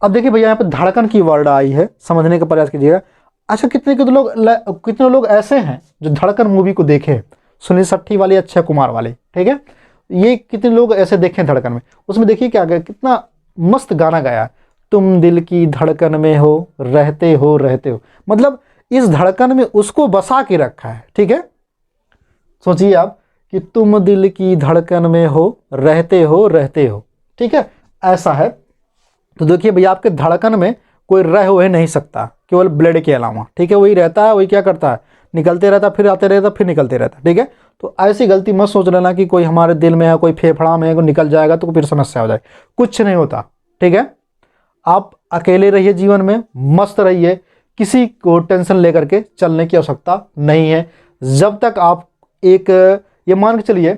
अब देखिए भैया यहाँ पे धड़कन की वर्ड आई है, समझने का प्रयास कीजिएगा। अच्छा, कितने लोग ऐसे हैं जो धड़कन मूवी को देखे, सुनील शेट्टी वाले, अक्षय कुमार वाले, ठीक है। ये कितने लोग ऐसे देखे हैं धड़कन में। उसमें देखिए क्या गया, कितना मस्त गाना गाया, तुम दिल की धड़कन में हो रहते हो रहते हो, मतलब इस धड़कन में उसको बसा के रखा है, ठीक है। सोचिए आप कि तुम दिल की धड़कन में हो रहते हो रहते हो, ठीक है, ऐसा है। तो देखिए भैया आपके धड़कन में कोई रह हो नहीं सकता केवल ब्लड के अलावा, ठीक है। वही रहता है, वही क्या करता है, निकलते रहता, फिर आते रहता, फिर निकलते रहता, ठीक है। तो ऐसी गलती मत सोच लेना कि कोई हमारे दिल में है, कोई फेफड़ा में है, कोई निकल जाएगा तो फिर समस्या हो जाए, कुछ नहीं होता, ठीक है। आप अकेले रहिए, जीवन में मस्त रहिए, किसी को टेंशन लेकर के चलने की आवश्यकता नहीं है। जब तक आप एक ये मान के चलिए,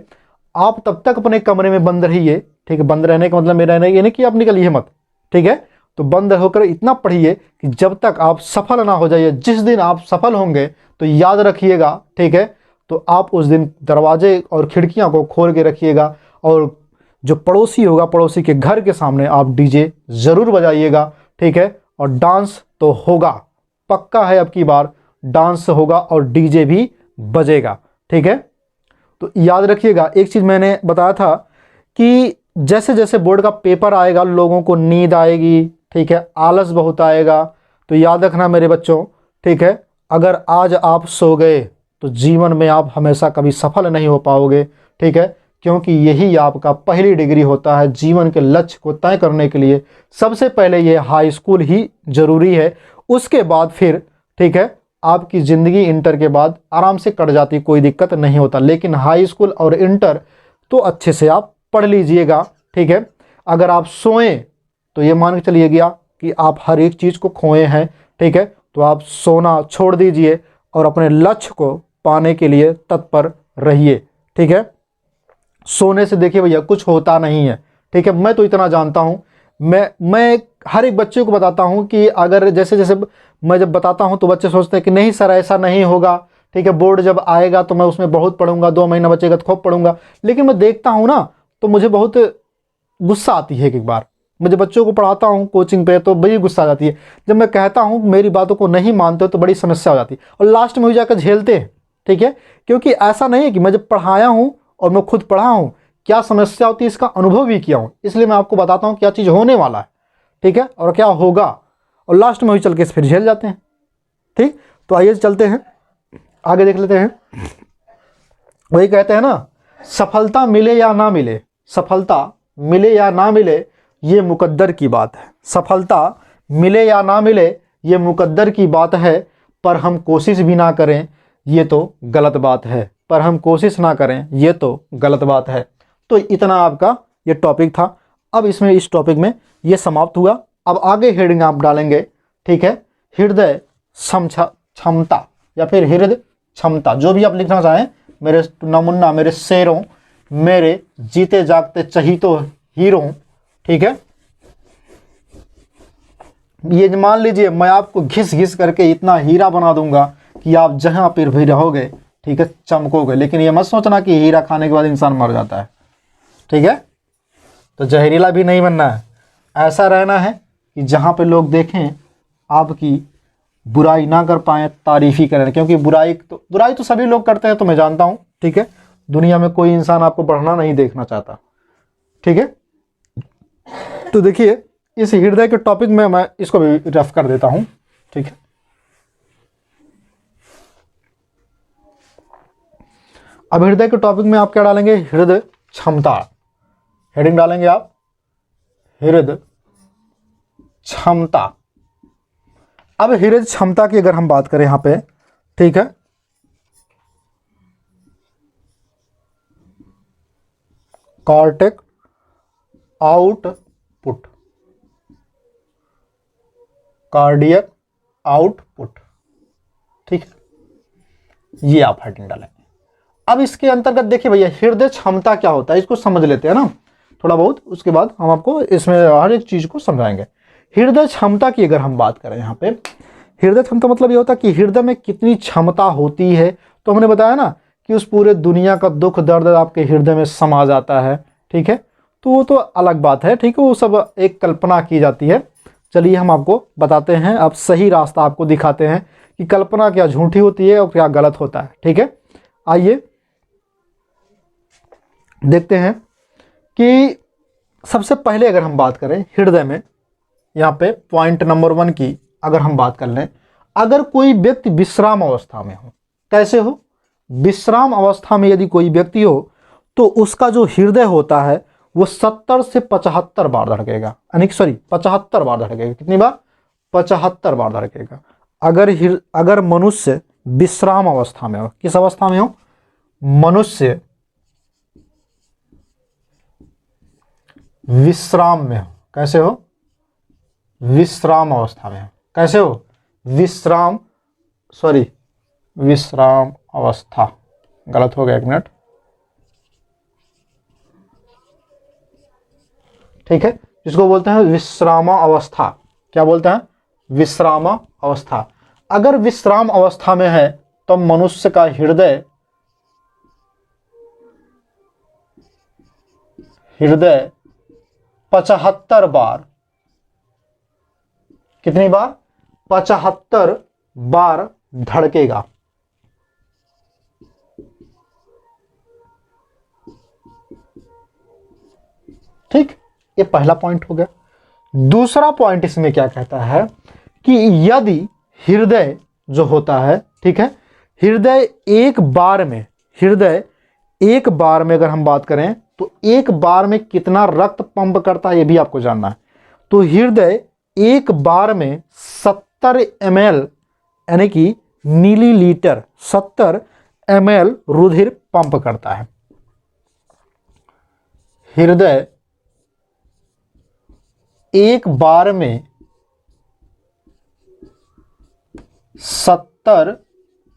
आप तब तक अपने कमरे में बंद रहिए, ठीक है। बंद रहने का मतलब मेरा ये नहीं कि आप निकलिए मत, ठीक है। तो बंद होकर इतना पढ़िए कि जब तक आप सफल ना हो जाइए। जिस दिन आप सफल होंगे तो याद रखिएगा, ठीक है, तो आप उस दिन दरवाजे और खिड़कियां को खोल के रखिएगा, और जो पड़ोसी होगा, पड़ोसी के घर के सामने आप डीजे ज़रूर बजाइएगा, ठीक है। और डांस तो होगा, पक्का है, अब की बार डांस होगा और डीजे भी बजेगा, ठीक है। तो याद रखिएगा, एक चीज़ मैंने बताया था कि जैसे जैसे बोर्ड का पेपर आएगा लोगों को नींद आएगी, ठीक है, आलस बहुत आएगा। तो याद रखना मेरे बच्चों, ठीक है, अगर आज आप सो गए तो जीवन में आप हमेशा कभी सफल नहीं हो पाओगे, ठीक है। क्योंकि यही आपका पहली डिग्री होता है जीवन के लक्ष्य को तय करने के लिए। सबसे पहले ये हाई स्कूल ही ज़रूरी है, उसके बाद फिर, ठीक है, आपकी ज़िंदगी इंटर के बाद आराम से कट जाती, कोई दिक्कत नहीं होता। लेकिन हाई स्कूल और इंटर तो अच्छे से आप पढ़ लीजिएगा, ठीक है। अगर आप सोएं तो ये मान के चलिए गया कि आप हर एक चीज़ को खोए हैं, ठीक है। तो आप सोना छोड़ दीजिए और अपने लक्ष्य को पाने के लिए तत्पर रहिए, ठीक है। सोने से देखिए भैया कुछ होता नहीं है, ठीक है। मैं तो इतना जानता हूँ, मैं हर एक बच्चे को बताता हूँ कि अगर जैसे जैसे मैं जब बताता हूँ तो बच्चे सोचते हैं कि नहीं सर ऐसा नहीं होगा, ठीक है, बोर्ड जब आएगा तो मैं उसमें बहुत पढ़ूंगा, 2 महीना बचेगा तो खूब पढ़ूंगा। लेकिन मैं देखता हूँ ना तो मुझे बहुत गुस्सा आती है। एक बार मुझे बच्चों को पढ़ाता हूँ कोचिंग पे तो बड़ी गुस्सा आ जाती है, जब मैं कहता हूँ मेरी बातों को नहीं मानते हो तो बड़ी समस्या हो जाती है, और लास्ट में भी जाकर झेलते हैं, ठीक है। क्योंकि ऐसा नहीं है कि मैं जब पढ़ाया हूँ और मैं खुद पढ़ा हूँ, क्या समस्या होती है इसका अनुभव भी किया हूँ, इसलिए मैं आपको बताता हूँ क्या चीज़ होने वाला है, ठीक है, और क्या होगा, और लास्ट में भी चल के फिर झेल जाते हैं, ठीक। तो आइए चलते हैं आगे, देख लेते हैं। वही कहते हैं ना, सफलता मिले या ना मिले, सफलता मिले या ना मिले ये मुकद्दर की बात है, सफलता मिले या ना मिले ये मुकद्दर की बात है, पर हम कोशिश भी ना करें ये तो गलत बात है, पर हम कोशिश ना करें ये तो गलत बात है। तो इतना आपका ये टॉपिक था। अब इसमें इस टॉपिक में ये समाप्त हुआ। अब आगे हेडिंग आप डालेंगे, ठीक है, हृदय क्षमता या फिर हृदय क्षमता, जो भी आप लिखना चाहें, मेरे नमुन्ना, मेरे शेरों, मेरे जीते जागते चहीतो हीरों, ठीक है। ये मान लीजिए मैं आपको घिस घिस करके इतना हीरा बना दूंगा कि आप जहां पर भी रहोगे, ठीक है, चमकोगे। लेकिन ये मत सोचना कि हीरा खाने के बाद इंसान मर जाता है, ठीक है। तो जहरीला भी नहीं बनना है, ऐसा रहना है कि जहाँ पे लोग देखें आपकी बुराई ना कर पाएँ, तारीफ ही करें। क्योंकि बुराई तो सभी लोग करते हैं, तो मैं जानता हूँ, ठीक है। दुनिया में कोई इंसान आपको बढ़ना नहीं देखना चाहता, ठीक है। तो देखिए इस हृदय के टॉपिक में मैं इसको भी रफ कर देता हूँ, ठीक है। अब हृदय के टॉपिक में आप क्या डालेंगे, हृदय क्षमता, हेडिंग डालेंगे आप हृदय क्षमता। अब हृदय क्षमता की अगर हम बात करें यहाँ पे, ठीक है, कार्डियक आउटपुट, कार्डियक आउटपुट, ठीक है, ये आप हेडिंग डालें। अब इसके अंतर्गत देखिए भैया, हृदय क्षमता क्या होता है इसको समझ लेते हैं ना थोड़ा बहुत, उसके बाद हम आपको इसमें हर एक चीज को समझाएंगे। हृदय क्षमता की अगर हम बात करें यहाँ पे, हृदय क्षमता मतलब ये होता है कि हृदय में कितनी क्षमता होती है। तो हमने बताया ना कि उस पूरे दुनिया का दुख दर्द आपके हृदय में समा जाता है, ठीक है, तो वो तो अलग बात है, ठीक है, वो सब एक कल्पना की जाती है। चलिए हम आपको बताते हैं, अब सही रास्ता आपको दिखाते हैं कि कल्पना क्या झूठी होती है और क्या गलत होता है, ठीक है। आइए देखते हैं कि सबसे पहले अगर हम बात करें हृदय में, यहाँ पे पॉइंट नंबर 1 की अगर हम बात कर लें, अगर कोई व्यक्ति विश्राम अवस्था में हो, कैसे हो, विश्राम अवस्था में यदि कोई व्यक्ति हो तो उसका जो हृदय होता है वो 70 से 75 बार धड़केगा, यानी 75 बार धड़केगा। कितनी बार? 75 बार धड़केगा। अगर मनुष्य विश्राम अवस्था में हो, किस अवस्था में हो? मनुष्य विश्राम में हो, कैसे हो? विश्राम अवस्था में हो, कैसे हो? विश्राम अवस्था, गलत हो गया, 1 मिनट, ठीक है, जिसको बोलते हैं विश्राम अवस्था। क्या बोलते हैं? विश्राम अवस्था। अगर विश्राम अवस्था में है तो मनुष्य का हृदय 75 बार, कितनी बार? 75 बार धड़केगा। ठीक, ये पहला पॉइंट हो गया। दूसरा पॉइंट इसमें क्या कहता है कि यदि हृदय जो होता है, ठीक है, हृदय एक बार में अगर हम बात करें तो एक बार में कितना रक्त पंप करता है ये भी आपको जानना है। तो हृदय एक बार में 70 ml यानी कि मिलीलीटर 70 ml रुधिर पंप करता है। हृदय एक बार में 70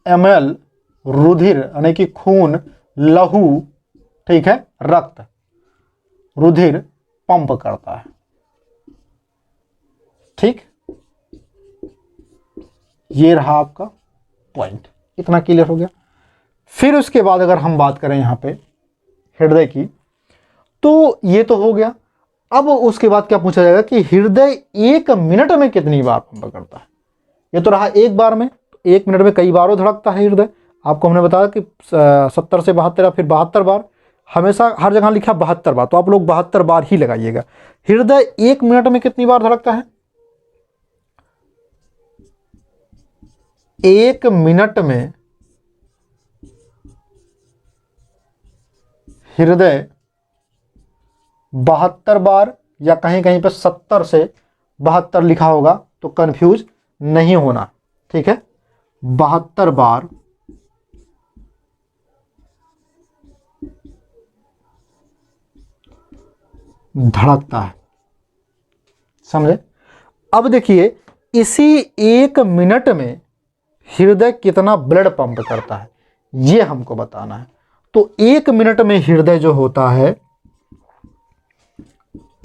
ml रुधिर यानी कि खून, लहू, ठीक है, रक्त, रुधिर पंप करता है। ठीक, ये रहा आपका पॉइंट, इतना क्लियर हो गया। फिर उसके बाद अगर हम बात करें यहां पे हृदय की, तो ये तो हो गया। अब उसके बाद क्या पूछा जाएगा कि हृदय 1 मिनट में कितनी बार पंप करता है। ये तो रहा एक बार में, 1 मिनट में कई बारों धड़कता है हृदय। आपको हमने बताया कि 70 से 72 या फिर 72 बार, हमेशा हर जगह लिखा 72 बार, तो आप लोग 72 बार ही लगाइएगा। हृदय 1 मिनट में कितनी बार धड़कता है? 1 मिनट में हृदय 72 बार, या कहीं कहीं पे 70 से 72 लिखा होगा तो कंफ्यूज नहीं होना, ठीक है, 72 बार धड़कता है। समझे? अब देखिए इसी 1 मिनट में हृदय कितना ब्लड पंप करता है ये हमको बताना है। तो 1 मिनट में हृदय जो होता है,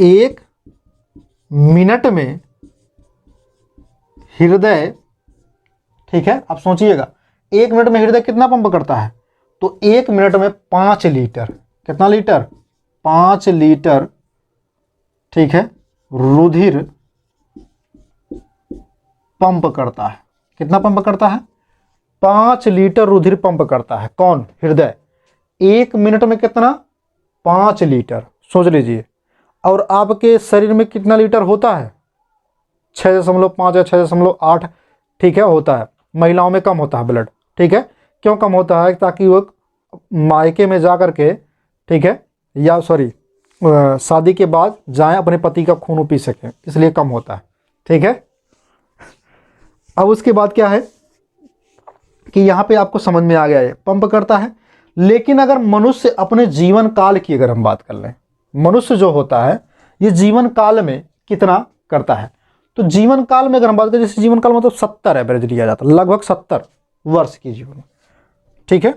1 मिनट में हृदय, ठीक है, आप सोचिएगा 1 मिनट में हृदय कितना पंप करता है? तो 1 मिनट में 5 लीटर, कितना लीटर? 5 लीटर, ठीक है, रुधिर पंप करता है। कितना पंप करता है? 5 लीटर रुधिर पंप करता है। कौन? हृदय। 1 मिनट में कितना? 5 लीटर, सोच लीजिए। और आपके शरीर में कितना लीटर होता है? 6.5 या 6.8, ठीक है, होता है। महिलाओं में कम होता है ब्लड, ठीक है। क्यों कम होता है? ताकि वो मायके में जा करके, ठीक है, या शादी के बाद जाएं अपने पति का खून पी सकें, इसलिए कम होता है। ठीक है। अब उसके बाद क्या है कि यहाँ पे आपको समझ में आ गया है पंप करता है। लेकिन अगर मनुष्य अपने जीवन काल की अगर हम बात कर लें, मनुष्य जो होता है ये जीवन काल में कितना करता है, तो जीवन काल में अगर हम बात करें, जैसे जीवन काल मतलब 70 एवरेज लिया जाता है, लगभग 70 वर्ष की जीवन। ठीक है।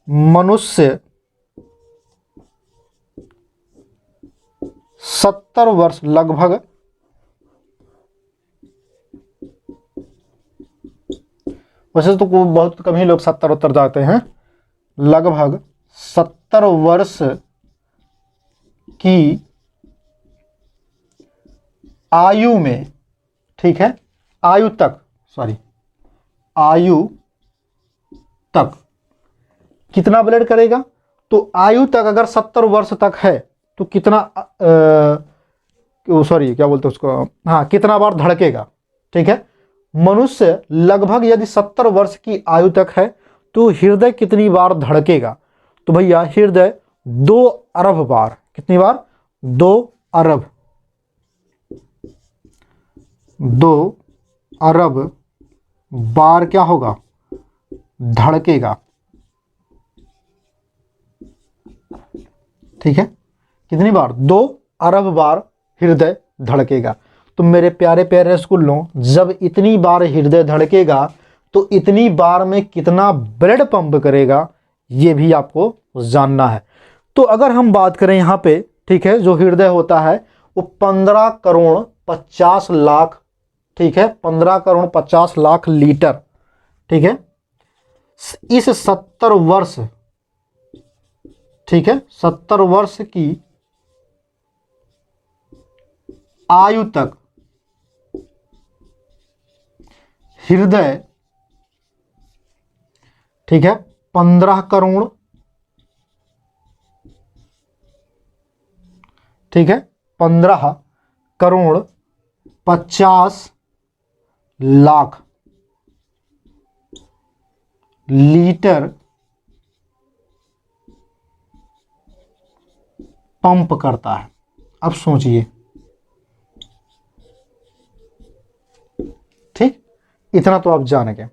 मनुष्य 70 वर्ष लगभग, वैसे तो बहुत कम ही लोग 70 उत्तर जाते हैं, लगभग 70 वर्ष की आयु में, ठीक है, आयु तक, सॉरी आयु तक कितना ब्लड करेगा, तो आयु तक अगर 70 वर्ष तक है तो कितना सॉरी क्या बोलते हैं उसको, हाँ, कितना बार धड़केगा। ठीक है। मनुष्य लगभग यदि 70 वर्ष की आयु तक है तो हृदय कितनी बार धड़केगा, तो भैया हृदय 2 अरब बार, कितनी बार, 2 अरब, 2 अरब बार क्या होगा, धड़केगा। ठीक है। कितनी बार, 2 अरब बार हृदय धड़केगा। तो मेरे प्यारे प्यारे स्कूलों, जब इतनी बार हृदय धड़केगा तो इतनी बार में कितना ब्लड पंप करेगा ये भी आपको जानना है। तो अगर हम बात करें यहाँ पे, ठीक है, जो हृदय होता है वो 15 करोड़ 50 लाख, ठीक है, 15 करोड़ 50 लाख लीटर, ठीक है, इस 70 वर्ष, ठीक है, 70 वर्ष की आयु तक हृदय, ठीक है, 15 करोड़, ठीक है, 15 करोड़ 50 लाख लीटर पंप करता है। अब सोचिए, ठीक, इतना तो आप जान गए।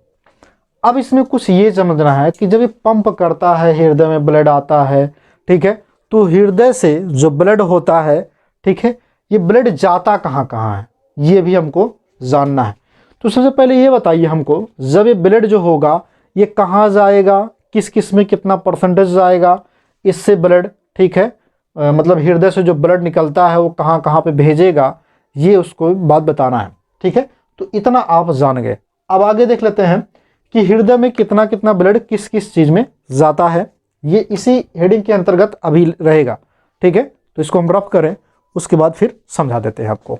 अब इसमें कुछ ये समझना है कि जब ये पंप करता है, हृदय में ब्लड आता है, ठीक है, तो हृदय से जो ब्लड होता है, ठीक है, ये ब्लड जाता कहाँ कहाँ है ये भी हमको जानना है। तो सबसे पहले ये बताइए हमको, जब ये ब्लड जो होगा ये कहाँ जाएगा, किस किस में कितना परसेंटेज जाएगा इससे ब्लड, ठीक है, मतलब हृदय से जो ब्लड निकलता है वो कहाँ कहाँ पे भेजेगा, ये उसको बात बताना है। ठीक है। तो इतना आप जान गए। अब आगे देख लेते हैं कि हृदय में कितना कितना ब्लड किस किस चीज़ में जाता है, ये इसी हेडिंग के अंतर्गत अभी रहेगा। ठीक है। तो इसको हम रफ करें, उसके बाद फिर समझा देते हैं आपको।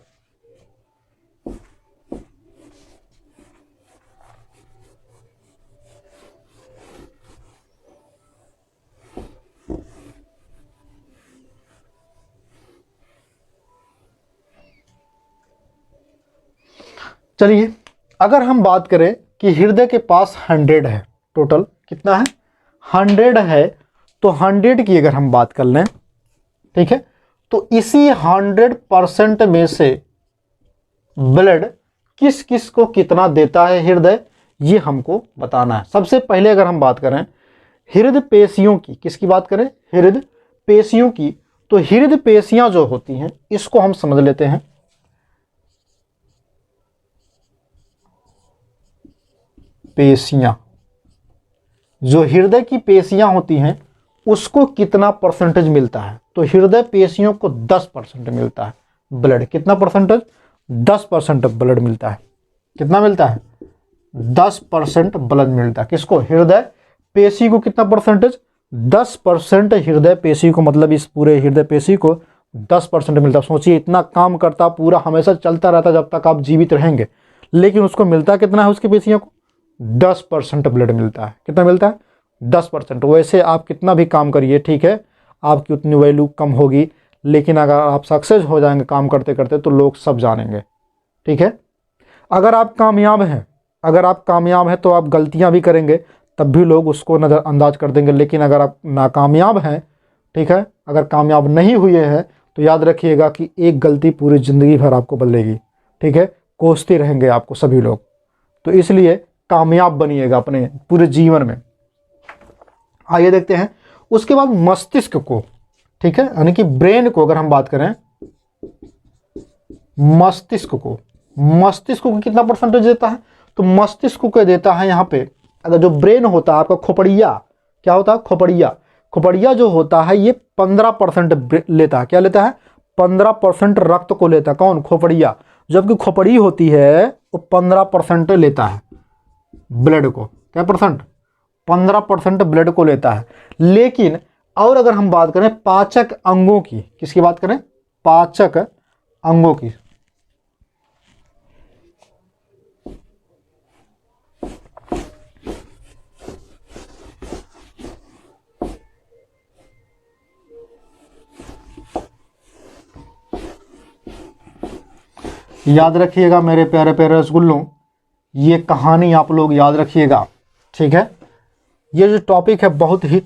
चलिए, अगर हम बात करें कि हृदय के पास 100 है, टोटल कितना है, 100 है, तो 100 की अगर हम बात कर लें, ठीक है, तो इसी 100% में से ब्लड किस किस को कितना देता है हृदय, ये हमको बताना है। सबसे पहले अगर हम बात करें हृदय पेशियों की, किसकी बात करें, हृदय पेशियों की, तो हृदय पेशियां जो होती हैं इसको हम समझ लेते हैं। पेशियां, जो हृदय की पेशियां होती हैं उसको कितना परसेंटेज मिलता है, तो हृदय पेशियों को 10% मिलता है ब्लड। कितना परसेंटेज, 10% ब्लड मिलता है। कितना मिलता है, 10% ब्लड मिलता है। किसको, हृदय पेशी को कितना परसेंटेज, 10% हृदय पेशी को, मतलब इस पूरे हृदय पेशी को 10% मिलता है। सोचिए, इतना काम करता, पूरा हमेशा चलता रहता जब तक आप जीवित रहेंगे, लेकिन उसको मिलता कितना है, उसकी पेशियों को 10% ब्लड मिलता है। कितना मिलता है, 10%। वैसे आप कितना भी काम करिए, ठीक है, आपकी उतनी वैल्यू कम होगी, लेकिन अगर आप सक्सेस हो जाएंगे काम करते करते तो लोग सब जानेंगे। ठीक है। अगर आप कामयाब हैं, अगर आप कामयाब हैं तो आप गलतियां भी करेंगे तब भी लोग उसको नज़रअंदाज कर देंगे, लेकिन अगर आप नाकामयाब हैं ठीक है। अगर कामयाब नहीं हुए हैं तो याद रखिएगा कि एक गलती पूरी ज़िंदगी भर आपको बदलेगी, ठीक है। कोसते रहेंगे आपको सभी लोग, तो इसलिए कामयाब बनिएगा अपने पूरे जीवन में। आइए देखते हैं उसके बाद मस्तिष्क को, ठीक है, यानी कि ब्रेन को अगर हम बात करें, मस्तिष्क को कितना परसेंटेज देता है, तो मस्तिष्क को देता है यहाँ पे, अगर जो ब्रेन होता है आपका खोपड़िया, क्या होता है खोपड़िया जो होता है ये 15% लेता है। क्या लेता है? 15% रक्त को लेता है। कौन? खोपड़िया। जबकि खोपड़ी होती है वो 15% लेता है ब्लड को। क्या परसेंट? 15% ब्लड को लेता है। लेकिन और अगर हम बात करें पाचक अंगों की, किसकी बात करें? पाचक अंगों की, याद रखिएगा मेरे प्यारे प्यारे रसगुल्लों, ये कहानी आप लोग याद रखिएगा, ठीक है। ये जो टॉपिक है बहुत ही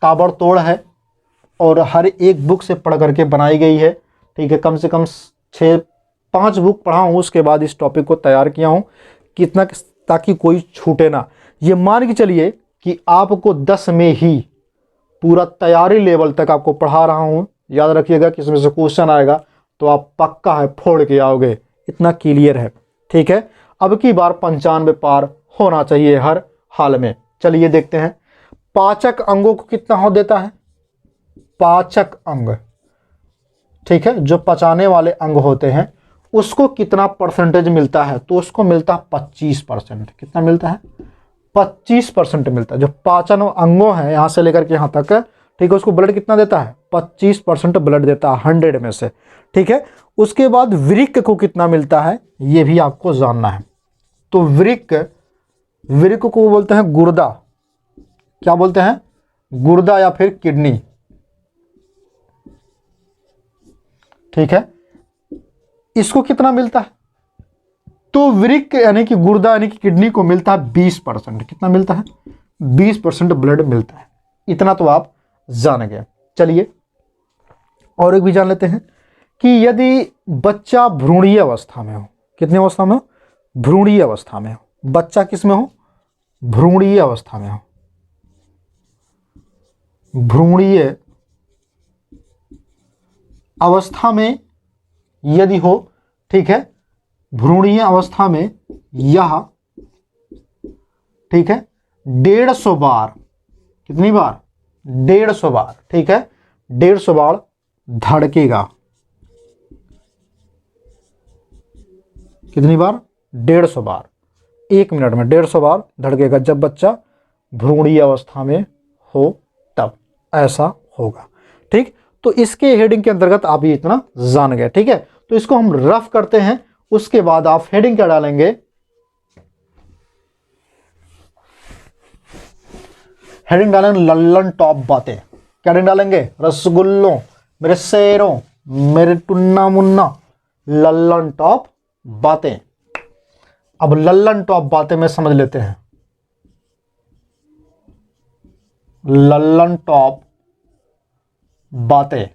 ताबड़तोड़ है और हर एक बुक से पढ़ करके बनाई गई है, ठीक है। कम से कम 5 बुक पढ़ा हूँ, उसके बाद इस टॉपिक को तैयार किया हूँ कितना, ताकि कोई छूटे ना। ये मान के चलिए कि आपको 10 में ही पूरा तैयारी लेवल तक आपको पढ़ा रहा हूँ। याद रखिएगा कि इसमें से क्वेश्चन आएगा तो आप पक्का है फोड़ के आओगे, इतना क्लियर है, ठीक है। अब की बार 95 पार होना चाहिए हर हाल में। चलिए देखते हैं पाचक अंगों को कितना हो देता है। पाचक अंग, ठीक है, जो पचाने वाले अंग होते हैं उसको कितना परसेंटेज मिलता है, तो उसको मिलता है 25%। कितना मिलता है? 25% मिलता है। जो पाचन अंगों हैं यहाँ से लेकर के यहाँ तक, ठीक है, उसको ब्लड कितना देता है? 25% ब्लड देता है 100 में से, ठीक है। उसके बाद वृक्क को कितना मिलता है ये भी आपको जानना है। तो वृक्क को बोलते हैं गुर्दा। क्या बोलते हैं? गुर्दा या फिर किडनी, ठीक है। इसको कितना मिलता है? तो वृक्क यानी कि गुर्दा यानी कि किडनी को मिलता है 20%। कितना मिलता है? 20% ब्लड मिलता है। इतना तो आप जान गए। चलिए और एक भी जान लेते हैं कि यदि बच्चा भ्रूणीय अवस्था में हो, कितनी अवस्था में हो? भ्रूणीय अवस्था में हो। बच्चा किस में हो? भ्रूणीय अवस्था में हो। भ्रूणीय अवस्था में यदि हो, ठीक है, भ्रूणीय अवस्था में यह, ठीक है, 150 बार, कितनी बार? 150 बार, ठीक है, 150 बार धड़केगा। कितनी बार? 150 बार। 1 मिनट में 150 बार धड़केगा जब बच्चा भ्रूणीय अवस्था में हो, तब ऐसा होगा, ठीक। तो इसके हेडिंग के अंतर्गत आप ये इतना जान गए, ठीक है। तो इसको हम रफ करते हैं, उसके बाद आप हेडिंग क्या डालेंगे? हेडिंग डालेंगे लल्लन टॉप बातें। क्या हेडिंग डालेंगे? रसगुल्लों, मेरे शेरों, मेरे टुन्ना मुन्ना, लल्लन टॉप बातें। अब लल्लन टॉप बातें में समझ लेते हैं। लल्लन टॉप बातें,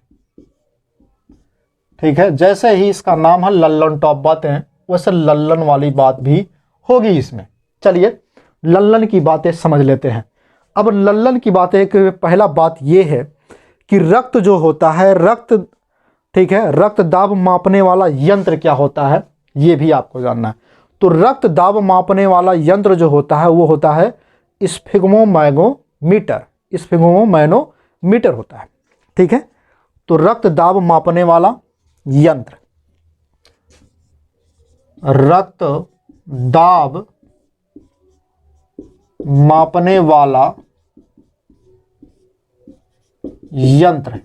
ठीक है, जैसे ही इसका नाम है लल्लन टॉप बातें, वैसे लल्लन वाली बात भी होगी इसमें। चलिए लल्लन की बातें समझ लेते हैं। अब लल्लन की बातें, पहला बात यह है कि रक्त जो होता है, रक्त, ठीक है, रक्त दाब मापने वाला यंत्र क्या होता है ये भी आपको जानना है। तो रक्त दाब मापने वाला यंत्र जो होता है वो होता है स्फिग्मोमैग्नेटोमीटर। स्फिग्मोमैग्नेटोमीटर होता है, ठीक है। तो रक्त दाब मापने वाला यंत्र, रक्त दाब मापने वाला यंत्र,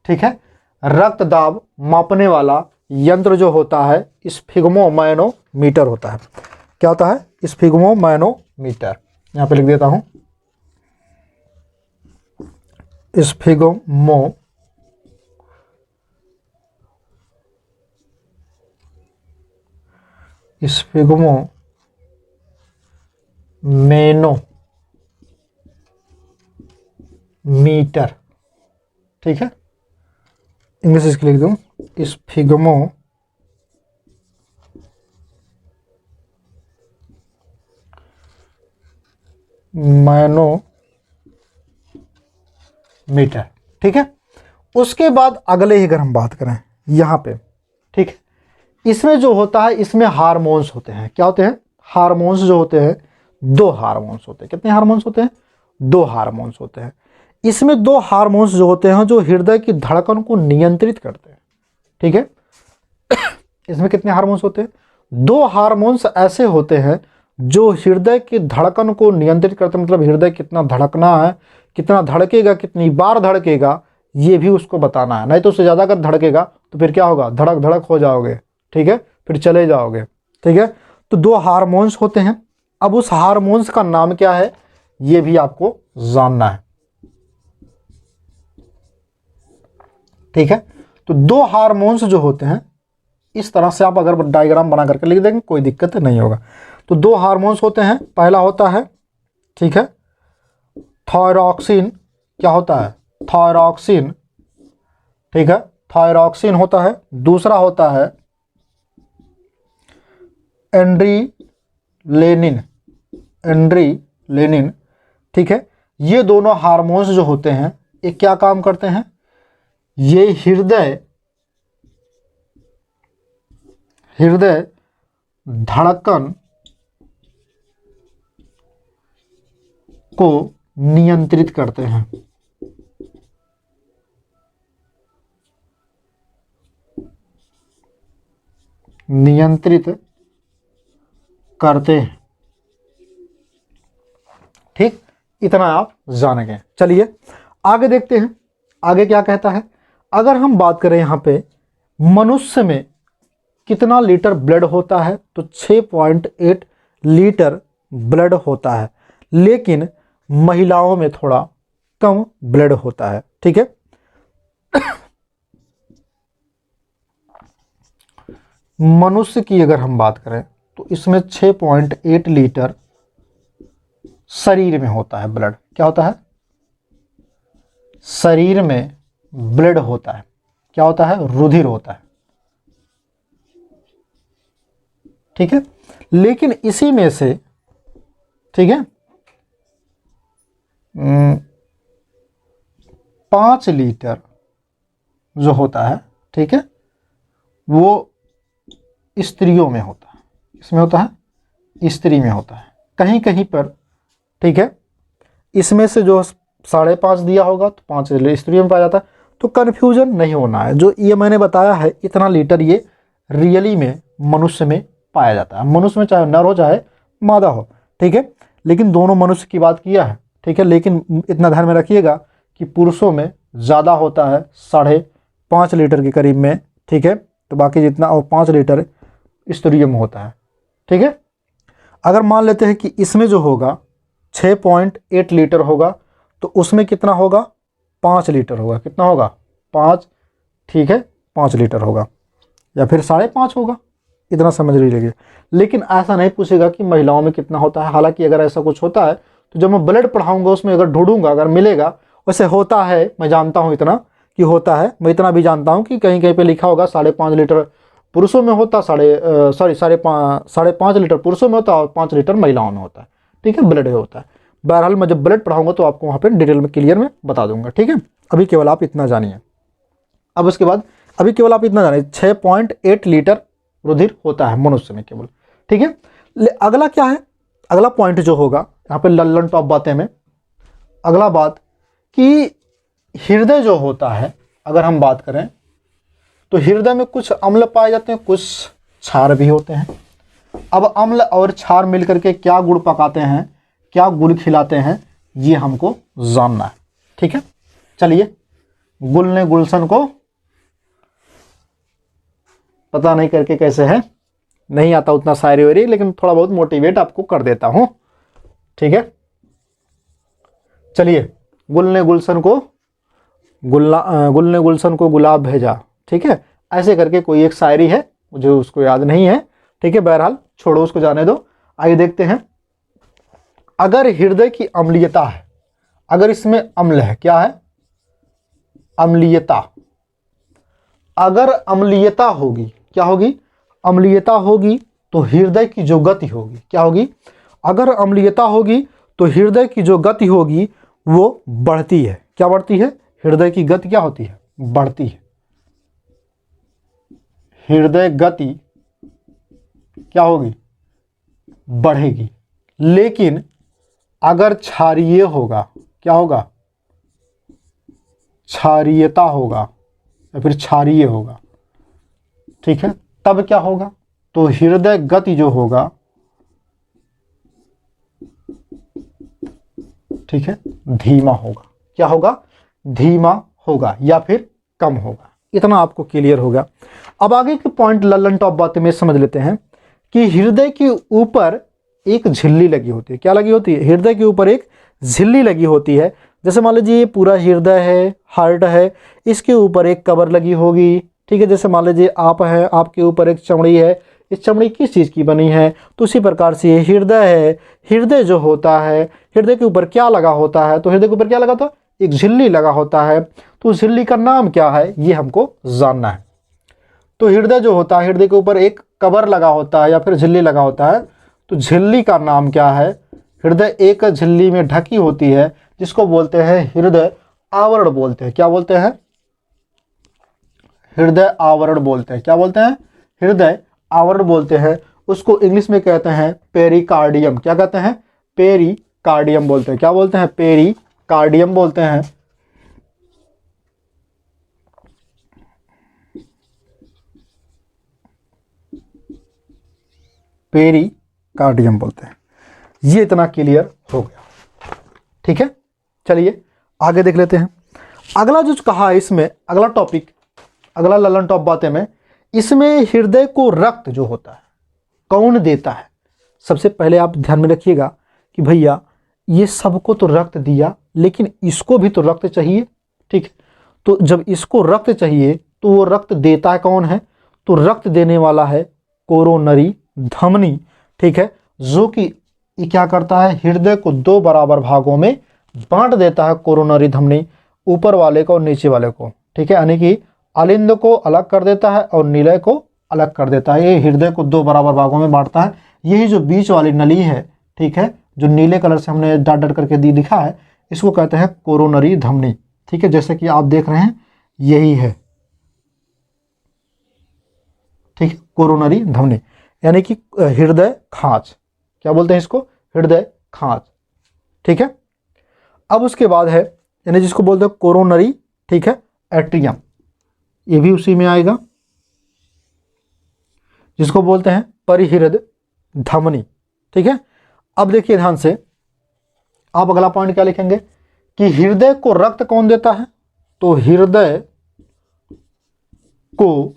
ठीक है, रक्त दाब मापने वाला यंत्र जो होता है स्फिग्मोमैग्नेटोमीटर होता है। क्या होता है? स्फिग्मोमैग्नेटोमीटर। यहां पे लिख देता हूं, स्फिग्मोमैग्नेटोमीटर, ठीक है, इंग्लिश इसकी लिख दूँ, स्फिग्मो मैनोमीटर। ठीक है, उसके बाद अगले ही अगर हम बात करें यहाँ पे, ठीक है, इसमें जो होता है, इसमें हार्मोन्स होते हैं। क्या होते हैं? हार्मोन्स जो होते हैं, 2 हार्मोन्स होते हैं। कितने हार्मोन्स होते हैं? 2 हार्मोन्स होते हैं। इसमें 2 हार्मोन्स जो होते हैं जो हृदय की धड़कन को नियंत्रित करते हैं। ठीक है, इसमें कितने हार्मोन्स होते हैं? 2 हार्मोन्स ऐसे होते हैं जो हृदय की धड़कन को नियंत्रित करते हैं। मतलब हृदय कितना धड़कना है, कितना धड़केगा, कितनी बार धड़केगा, ये भी उसको बताना है। नहीं तो उससे ज़्यादा अगर धड़केगा तो फिर क्या होगा? धड़क धड़क हो जाओगे। ठीक है, फिर चले जाओगे। ठीक है, तो 2 हार्मोन्स होते हैं। अब उस हार्मोन्स का नाम क्या है, ये भी आपको जानना है। ठीक है, तो 2 हार्मोन्स जो होते हैं, इस तरह से आप अगर डायग्राम बना करके लिख देंगे कोई दिक्कत नहीं होगा। तो 2 हार्मोन्स होते हैं। पहला होता है, ठीक है, थायरॉक्सिन। क्या होता है? थायरॉक्सिन। ठीक है, थायरॉक्सिन होता है। दूसरा होता है एड्रेनालिन। एड्रेनालिन। ठीक है, ये दोनों हार्मोन्स जो होते हैं, ये क्या काम करते हैं? ये हृदय धड़कन को नियंत्रित करते हैं। नियंत्रित करते हैं। ठीक, इतना आप जान गए। चलिए आगे देखते हैं, आगे क्या कहता है। अगर हम बात करें यहाँ पे मनुष्य में कितना लीटर ब्लड होता है, तो 6.8 लीटर ब्लड होता है, लेकिन महिलाओं में थोड़ा कम ब्लड होता है। ठीक है, मनुष्य की अगर हम बात करें तो इसमें 6.8 लीटर शरीर में होता है ब्लड। क्या होता है? शरीर में ब्लड होता है। क्या होता है? रुधिर होता है। ठीक है, लेकिन इसी में से, ठीक है, 5 लीटर जो होता है, ठीक है, वो स्त्रियों में होता है। इसमें होता है, स्त्री में होता है कहीं कहीं पर। ठीक है, इसमें से जो 5.5 दिया होगा तो 5 स्त्रियों में पाया जाता है। तो कन्फ्यूजन नहीं होना है, जो ये मैंने बताया है इतना लीटर, ये रियली में मनुष्य में पाया जाता है। मनुष्य में चाहे नर हो चाहे मादा हो। ठीक है, लेकिन दोनों मनुष्य की बात किया है। ठीक है, लेकिन इतना ध्यान में रखिएगा कि पुरुषों में ज़्यादा होता है, 5.5 लीटर के करीब में। ठीक है, तो बाकी जितना और 5 लीटर स्त्रियों में होता है। ठीक है, अगर मान लेते हैं कि इसमें जो होगा 6.8 लीटर होगा, तो उसमें कितना होगा? 5 लीटर होगा। कितना होगा? 5। ठीक है, 5 लीटर होगा या फिर 5.5 होगा, इतना समझ लीजिए। लेकिन ऐसा नहीं पूछेगा कि महिलाओं में कितना होता है। हालांकि अगर ऐसा कुछ होता है तो जब मैं ब्लड पढ़ाऊंगा उसमें अगर ढूंढूंगा, अगर मिलेगा, वैसे होता है, मैं जानता हूँ इतना कि होता है। मैं इतना भी जानता हूँ कि कहीं कहीं पे लिखा होगा 5.5 लीटर पुरुषों में होता, 5.5 लीटर पुरुषों में होता और 5 लीटर महिलाओं में होता है। ठीक है, ब्लड होता है। बहरहाल मैं जब ब्लड पढ़ाऊंगा तो आपको वहाँ पे डिटेल में क्लियर में बता दूंगा। ठीक है, अभी केवल आप इतना जानिए। अब उसके बाद अभी केवल आप इतना जानिए, 6.8 लीटर रुधिर होता है मनुष्य में केवल। ठीक है, अगला क्या है? अगला पॉइंट जो होगा यहाँ पे लल्लन टॉप बातें में, अगला बात कि हृदय जो होता है, अगर हम बात करें तो हृदय में कुछ अम्ल पाए जाते हैं, कुछ क्षार भी होते हैं। अब अम्ल और क्षार मिलकर के क्या गुण पकाते हैं, क्या गुण खिलाते हैं, ये हमको जानना है। ठीक है, चलिए, गुल ने गुलशन को पता नहीं करके कैसे है, नहीं आता उतना शायरी वायरी, लेकिन थोड़ा बहुत मोटिवेट आपको कर देता हूं। ठीक है, चलिए, गुल ने गुलशन को गुलाब भेजा। ठीक है, ऐसे करके कोई एक शायरी है, मुझे उसको याद नहीं है। ठीक है, बहरहाल छोड़ो, उसको जाने दो। आइए देखते हैं, अगर हृदय की अम्लीयता है, अगर इसमें अम्ल है, क्या है? अम्लीयता। अगर अम्लीयता होगी, क्या होगी, अम्लीयता होगी तो हृदय की जो गति होगी, क्या होगी, अगर अम्लीयता होगी तो हृदय की जो गति होगी वो बढ़ती है। क्या बढ़ती है, हृदय की गति क्या होती है, बढ़ती है। हृदय गति क्या होगी, बढ़ेगी। लेकिन अगर क्षारीय होगा, क्या होगा, क्षारीयता होगा या फिर क्षारीय होगा, ठीक है, तब क्या होगा, तो हृदय गति जो होगा, ठीक है, धीमा होगा। क्या होगा, धीमा होगा या फिर कम होगा। इतना आपको क्लियर होगा। अब आगे के पॉइंट लल्लन टॉप बातें में समझ लेते हैं कि हृदय के ऊपर एक झिल्ली लगी होती है। क्या लगी होती है, हृदय के ऊपर एक झिल्ली लगी होती है। जैसे मान लीजिए ये पूरा हृदय है, हार्ट है, इसके ऊपर एक कवर लगी होगी, ठीक है। जैसे मान लीजिए आप हैं, आपके ऊपर एक चमड़ी है, इस चमड़ी किस चीज़ की बनी है, तो उसी प्रकार से ये हृदय है। हृदय जो होता है, हृदय के ऊपर क्या लगा होता है, तो हृदय के ऊपर क्या लगा होता है, एक झिल्ली लगा होता है। तो झिल्ली का नाम क्या है, ये हमको जानना है। तो हृदय जो होता है, हृदय के ऊपर एक कवर लगा होता है या फिर झिल्ली लगा होता है, तो झिल्ली का नाम क्या है, हृदय एक झिल्ली में ढकी होती है जिसको बोलते हैं हृदय आवरण बोलते हैं। क्या बोलते हैं, हृदय आवरण बोलते हैं। क्या बोलते हैं, हृदय आवरण बोलते हैं। उसको इंग्लिश में कहते हैं पेरिकार्डियम। क्या कहते हैं, पेरिकार्डियम बोलते हैं। क्या बोलते हैं, पेरिकार्डियम बोलते हैं। पेरिकार्डियम बोलते हैं। ये इतना क्लियर हो गया, ठीक है। चलिए आगे देख लेते हैं। अगला जो कहा है इसमें, अगला टॉपिक, अगला ललन टॉप बातें में, इसमें हृदय को रक्त जो होता है कौन देता है। सबसे पहले आप ध्यान में रखिएगा कि भैया ये सबको तो रक्त दिया, लेकिन इसको भी तो रक्त चाहिए, ठीक। तो जब इसको रक्त चाहिए तो वो रक्त देता है कौन है, तो रक्त देने वाला है कोरोनरी धमनी, ठीक है, जो कि क्या करता है, हृदय को दो बराबर भागों में बांट देता है। कोरोनरी धमनी ऊपर वाले को और नीचे वाले को, ठीक है, यानी कि अलिंद को अलग कर देता है और निलय को अलग कर देता है। ये हृदय को दो बराबर भागों में बांटता है। यही जो बीच वाली नली है, ठीक है, जो नीले कलर से हमने डॉट डॉट करके दिखा है, इसको कहते हैं कोरोनरी धमनी, ठीक है। जैसे कि आप देख रहे हैं यही है, ठीक है, कोरोनरी धमनी यानी कि हृदय खांच। क्या बोलते हैं इसको, हृदय खांच, ठीक है। अब उसके बाद है यानी जिसको बोलते हैं कोरोनरी, ठीक है, एट्रियम, ये भी उसी में आएगा, जिसको बोलते हैं परिहृद धमनी, ठीक है। अब देखिए ध्यान से, आप अगला पॉइंट क्या लिखेंगे कि हृदय को रक्त कौन देता है, तो हृदय को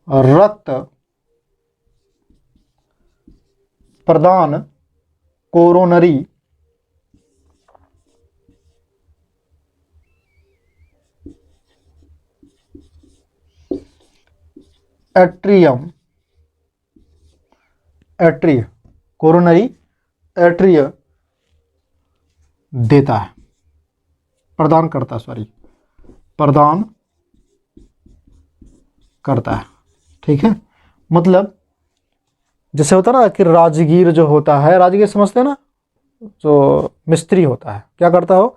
रक्त प्रदान कोरोनरी एट्रियम, एट्रिय, कोरोनरी एट्रिय देता है, प्रदान करता है, सॉरी, प्रदान करता है, ठीक है। मतलब जैसे होता है ना कि राजगीर जो होता है, राजगीर समझते हैं ना, जो मिस्त्री होता है, क्या करता हो,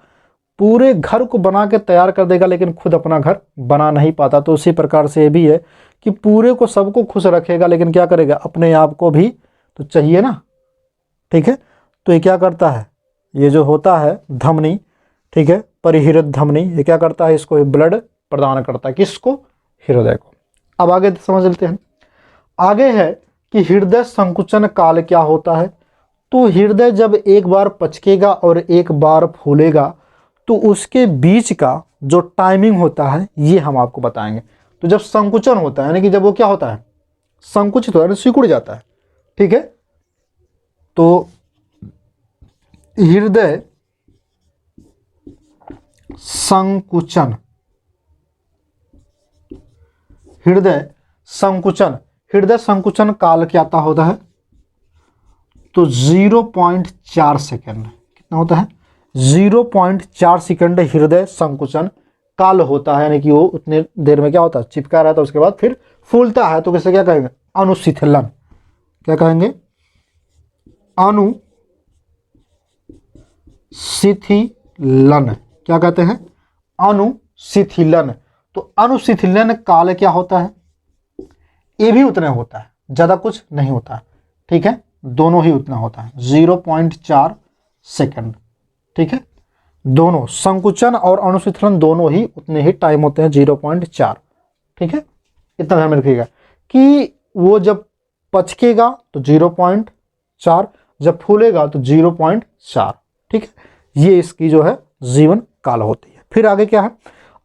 पूरे घर को बना के तैयार कर देगा लेकिन खुद अपना घर बना नहीं पाता। तो उसी प्रकार से ये भी है कि पूरे को सबको खुश रखेगा लेकिन क्या करेगा, अपने आप को भी तो चाहिए ना, ठीक है। तो ये क्या करता है, ये जो होता है धमनी, ठीक है, परिहृद धमनी, ये क्या करता है, इसको ब्लड प्रदान करता है, किसको, हृदय को। अब आगे समझ लेते हैं। आगे है कि हृदय संकुचन काल क्या होता है। तो हृदय जब एक बार पचकेगा और एक बार फूलेगा तो उसके बीच का जो टाइमिंग होता है ये हम आपको बताएंगे। तो जब संकुचन होता है यानी कि जब वो क्या होता है, संकुचित होता है, सिकुड़ जाता है, ठीक है। तो हृदय संकुचन, हृदय संकुचन, हृदय संकुचन काल क्या होता है, तो 0.4 सेकेंड, कितना होता है, 0.4 सेकंड हृदय संकुचन काल होता है, यानी कि वो उतने देर में क्या होता है, चिपका रहता है, उसके बाद फिर फूलता है। तो कैसे क्या कहेंगे, अनुशिथिलन। क्या कहेंगे, अनुशिथिलन। क्या कहते हैं, अनुशिथिलन। तो अनुशिथिलन काल क्या होता है, ये भी उतना होता है, ज़्यादा कुछ नहीं होता है। ठीक है, दोनों ही उतना होता है, 0.4 सेकंड। ठीक है, दोनों संकुचन और अनुशिथिलन दोनों ही उतने ही टाइम होते हैं, 0.4। ठीक है, इतना ध्यान में रखिएगा कि वो जब पचकेगा तो 0.4, जब फूलेगा तो 0.4। ठीक है, ये इसकी जो है जीवन काल होती है। फिर आगे क्या है,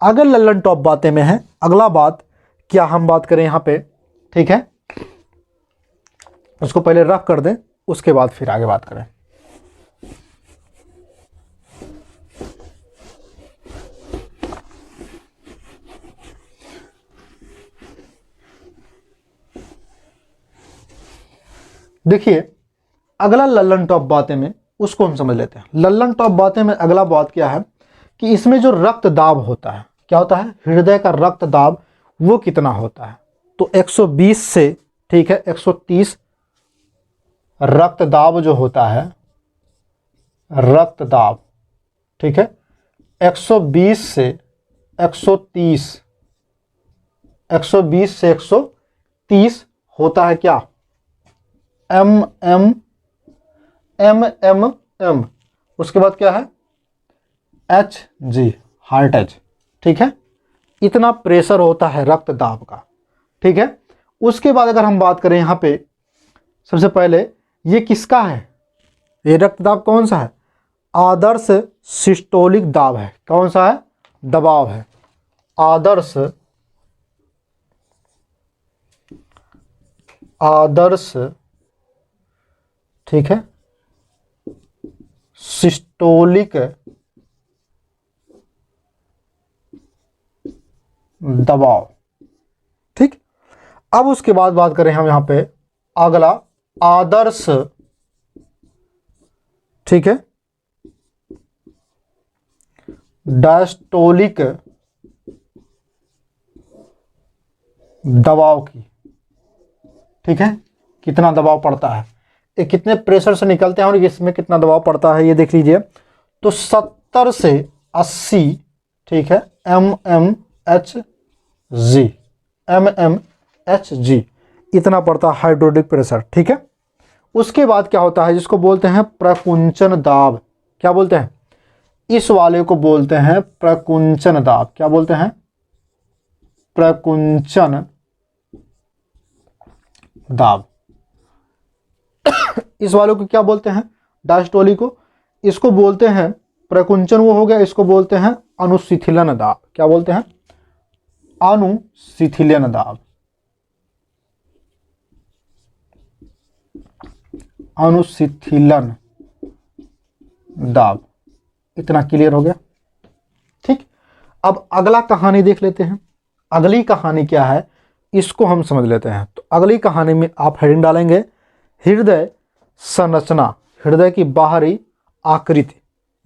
अगर लल्लन टॉप बातें में है, अगला बात क्या हम बात करें यहाँ पे। ठीक है, उसको पहले रफ कर दें, उसके बाद फिर आगे बात करें। देखिए, अगला लल्लन टॉप बातें में, उसको हम समझ लेते हैं। लल्लन टॉप बातें में अगला बात क्या है कि इसमें जो रक्त दाब होता है, क्या होता है, हृदय का रक्त दाब वो कितना होता है। तो 120 से, ठीक है, 130 रक्त दाब जो होता है, रक्त दाब, ठीक है, 120 से 130, 120 से 130 होता है क्या, M M M M M. उसके बाद क्या है, एच जी, हार्ट एच। ठीक है, इतना प्रेशर होता है रक्त दाब का। ठीक है, उसके बाद अगर हम बात करें यहाँ पे, सबसे पहले ये किसका है, ये रक्त दाब कौन सा है, आदर्श सिस्टोलिक दाब है। कौन सा है, दबाव है, आदर्श, आदर्श, ठीक है, सिस्टोलिक दबाव। ठीक, अब उसके बाद बात करें हम यहाँ पे अगला, आदर्श, ठीक है, डायस्टोलिक दबाव की। ठीक है, कितना दबाव पड़ता है, ये कितने प्रेशर से निकलते हैं और इसमें कितना दबाव पड़ता है, ये देख लीजिए। तो 70 से 80, ठीक है, M M H G, M M H G, इतना पड़ता है हाइड्रोलिक प्रेशर। ठीक है, उसके बाद क्या होता है, जिसको बोलते हैं प्रकुंचन दाब। क्या बोलते हैं, इस वाले को बोलते हैं प्रकुंचन दाब। क्या बोलते हैं, प्रकुंचन दाब। इस वाले को क्या बोलते हैं, डायस्टोली को, इसको बोलते हैं प्रकुंचन, वो हो गया, इसको बोलते हैं अनुशिथिलन दाब। क्या बोलते हैं, अनुशिथिलन दाब, अनुशिथिलन दाब। इतना क्लियर हो गया। ठीक, अब अगला कहानी देख लेते हैं। अगली कहानी क्या है, इसको हम समझ लेते हैं। तो अगली कहानी में आप हेडिंग डालेंगे, हृदय संरचना, हृदय की बाहरी आकृति,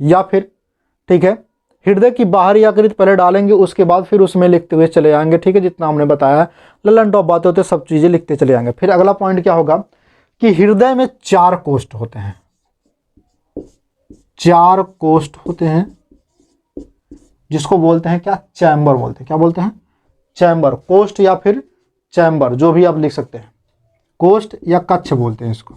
या फिर, ठीक है, हृदय की बाहरी आकृति पहले डालेंगे, उसके बाद फिर उसमें लिखते हुए चले आएंगे। ठीक है, जितना हमने बताया, लल्लन टॉप बातें होते सब चीज़ें लिखते चले आएंगे। फिर अगला पॉइंट क्या होगा कि हृदय में 4 कोष्ठ होते हैं, 4 कोष्ठ होते हैं, जिसको बोलते हैं क्या, चैम्बर बोलते हैं। क्या बोलते हैं, चैम्बर, कोष्ठ या फिर चैम्बर, जो भी आप लिख सकते हैं, कोष्ठ या कक्ष बोलते हैं इसको।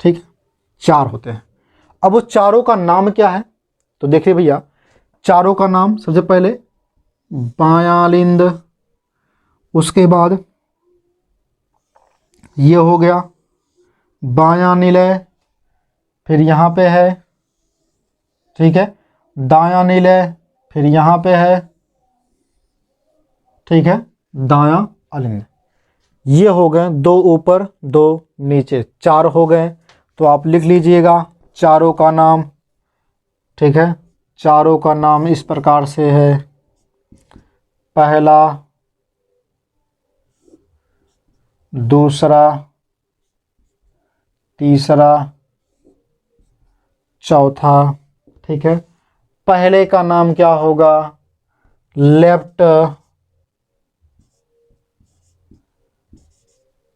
ठीक है, 4 होते हैं। अब वो चारों का नाम क्या है, तो देखिए भैया, चारों का नाम, सबसे पहले बायालिंद, उसके बाद ये हो गया बायां निलय, फिर यहाँ पे है, ठीक है, दायां निलय, फिर यहाँ पे है, ठीक है, दायां अलिंद। ये हो गए 2 ऊपर 2 नीचे, 4 हो गए। तो आप लिख लीजिएगा चारों का नाम। ठीक है, चारों का नाम इस प्रकार से है, पहला दूसरा, तीसरा, चौथा। ठीक है, पहले का नाम क्या होगा? लेफ्ट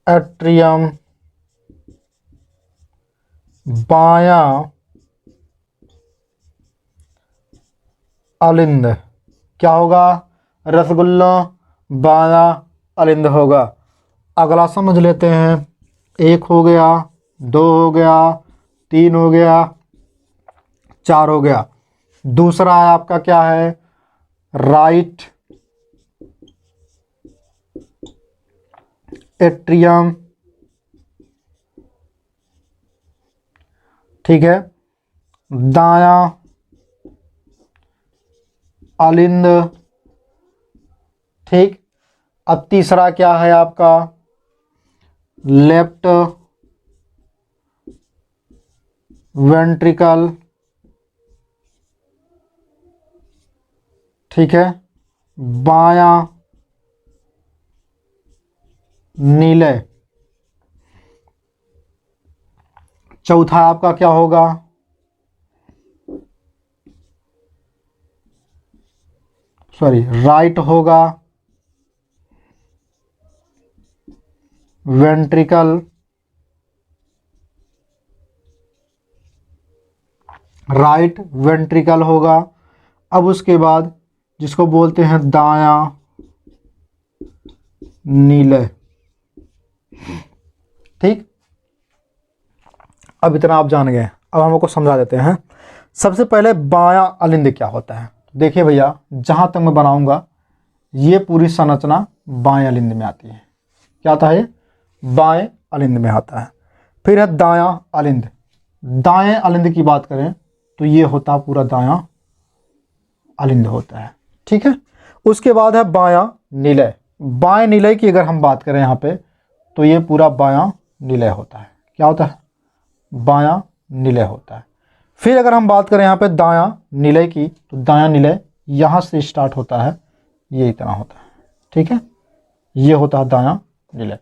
एट्रियम, बायां अलिंद। क्या होगा? रसगुल्ला बायां अलिंद होगा। अगला समझ लेते हैं। एक हो गया, दो हो गया, तीन हो गया, चार हो गया। दूसरा है आपका क्या है? Right atrium. ठीक है, दायां अलिंद। ठीक, अब तीसरा क्या है आपका? Left ventricle. ठीक है, बायां नीले। चौथा आपका क्या होगा? सॉरी, राइट होगा वेंट्रिकल। राइट वेंट्रिकल होगा। अब उसके बाद जिसको बोलते हैं दायां नीले। ठीक, अब इतना आप जान गए। अब हम आपको समझा देते हैं। सबसे पहले बायां अलिंद क्या होता है? देखिए भैया, जहां तक मैं बनाऊंगा ये पूरी संरचना बाएं अलिंद में आती है। क्या आता है? बाएं अलिंद में आता है। फिर है दायां अलिंद। दाएं अलिंद की बात करें तो ये होता है पूरा दायां अलिंद होता है। ठीक है, उसके बाद है बायां निलय। बाएं निलय की अगर हम बात करें यहाँ पे तो ये पूरा बायां निलय होता है। क्या होता है? बायां निलय होता है। फिर अगर हम बात करें यहाँ पे दायां निलय की तो दायां निलय यहाँ से स्टार्ट होता है, ये इतना होता है। ठीक है, ये होता है दायां निलय।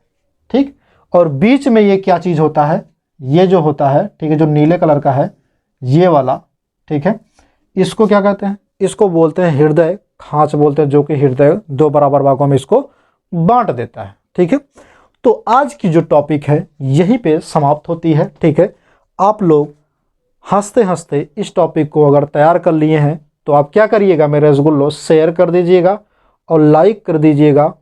ठीक, और बीच में ये क्या चीज़ होता है? ये जो होता है, ठीक है, जो नीले कलर का है ये वाला, ठीक है, इसको क्या कहते हैं? इसको बोलते हैं हृदय खांच बोलते हैं, जो कि हृदय दो बराबर भागों में इसको बांट देता है। ठीक है, तो आज की जो टॉपिक है यहीं पे समाप्त होती है। ठीक है, आप लोग हंसते हंसते इस टॉपिक को अगर तैयार कर लिए हैं तो आप क्या करिएगा, मेरे रसगुल्लो शेयर कर दीजिएगा और लाइक कर दीजिएगा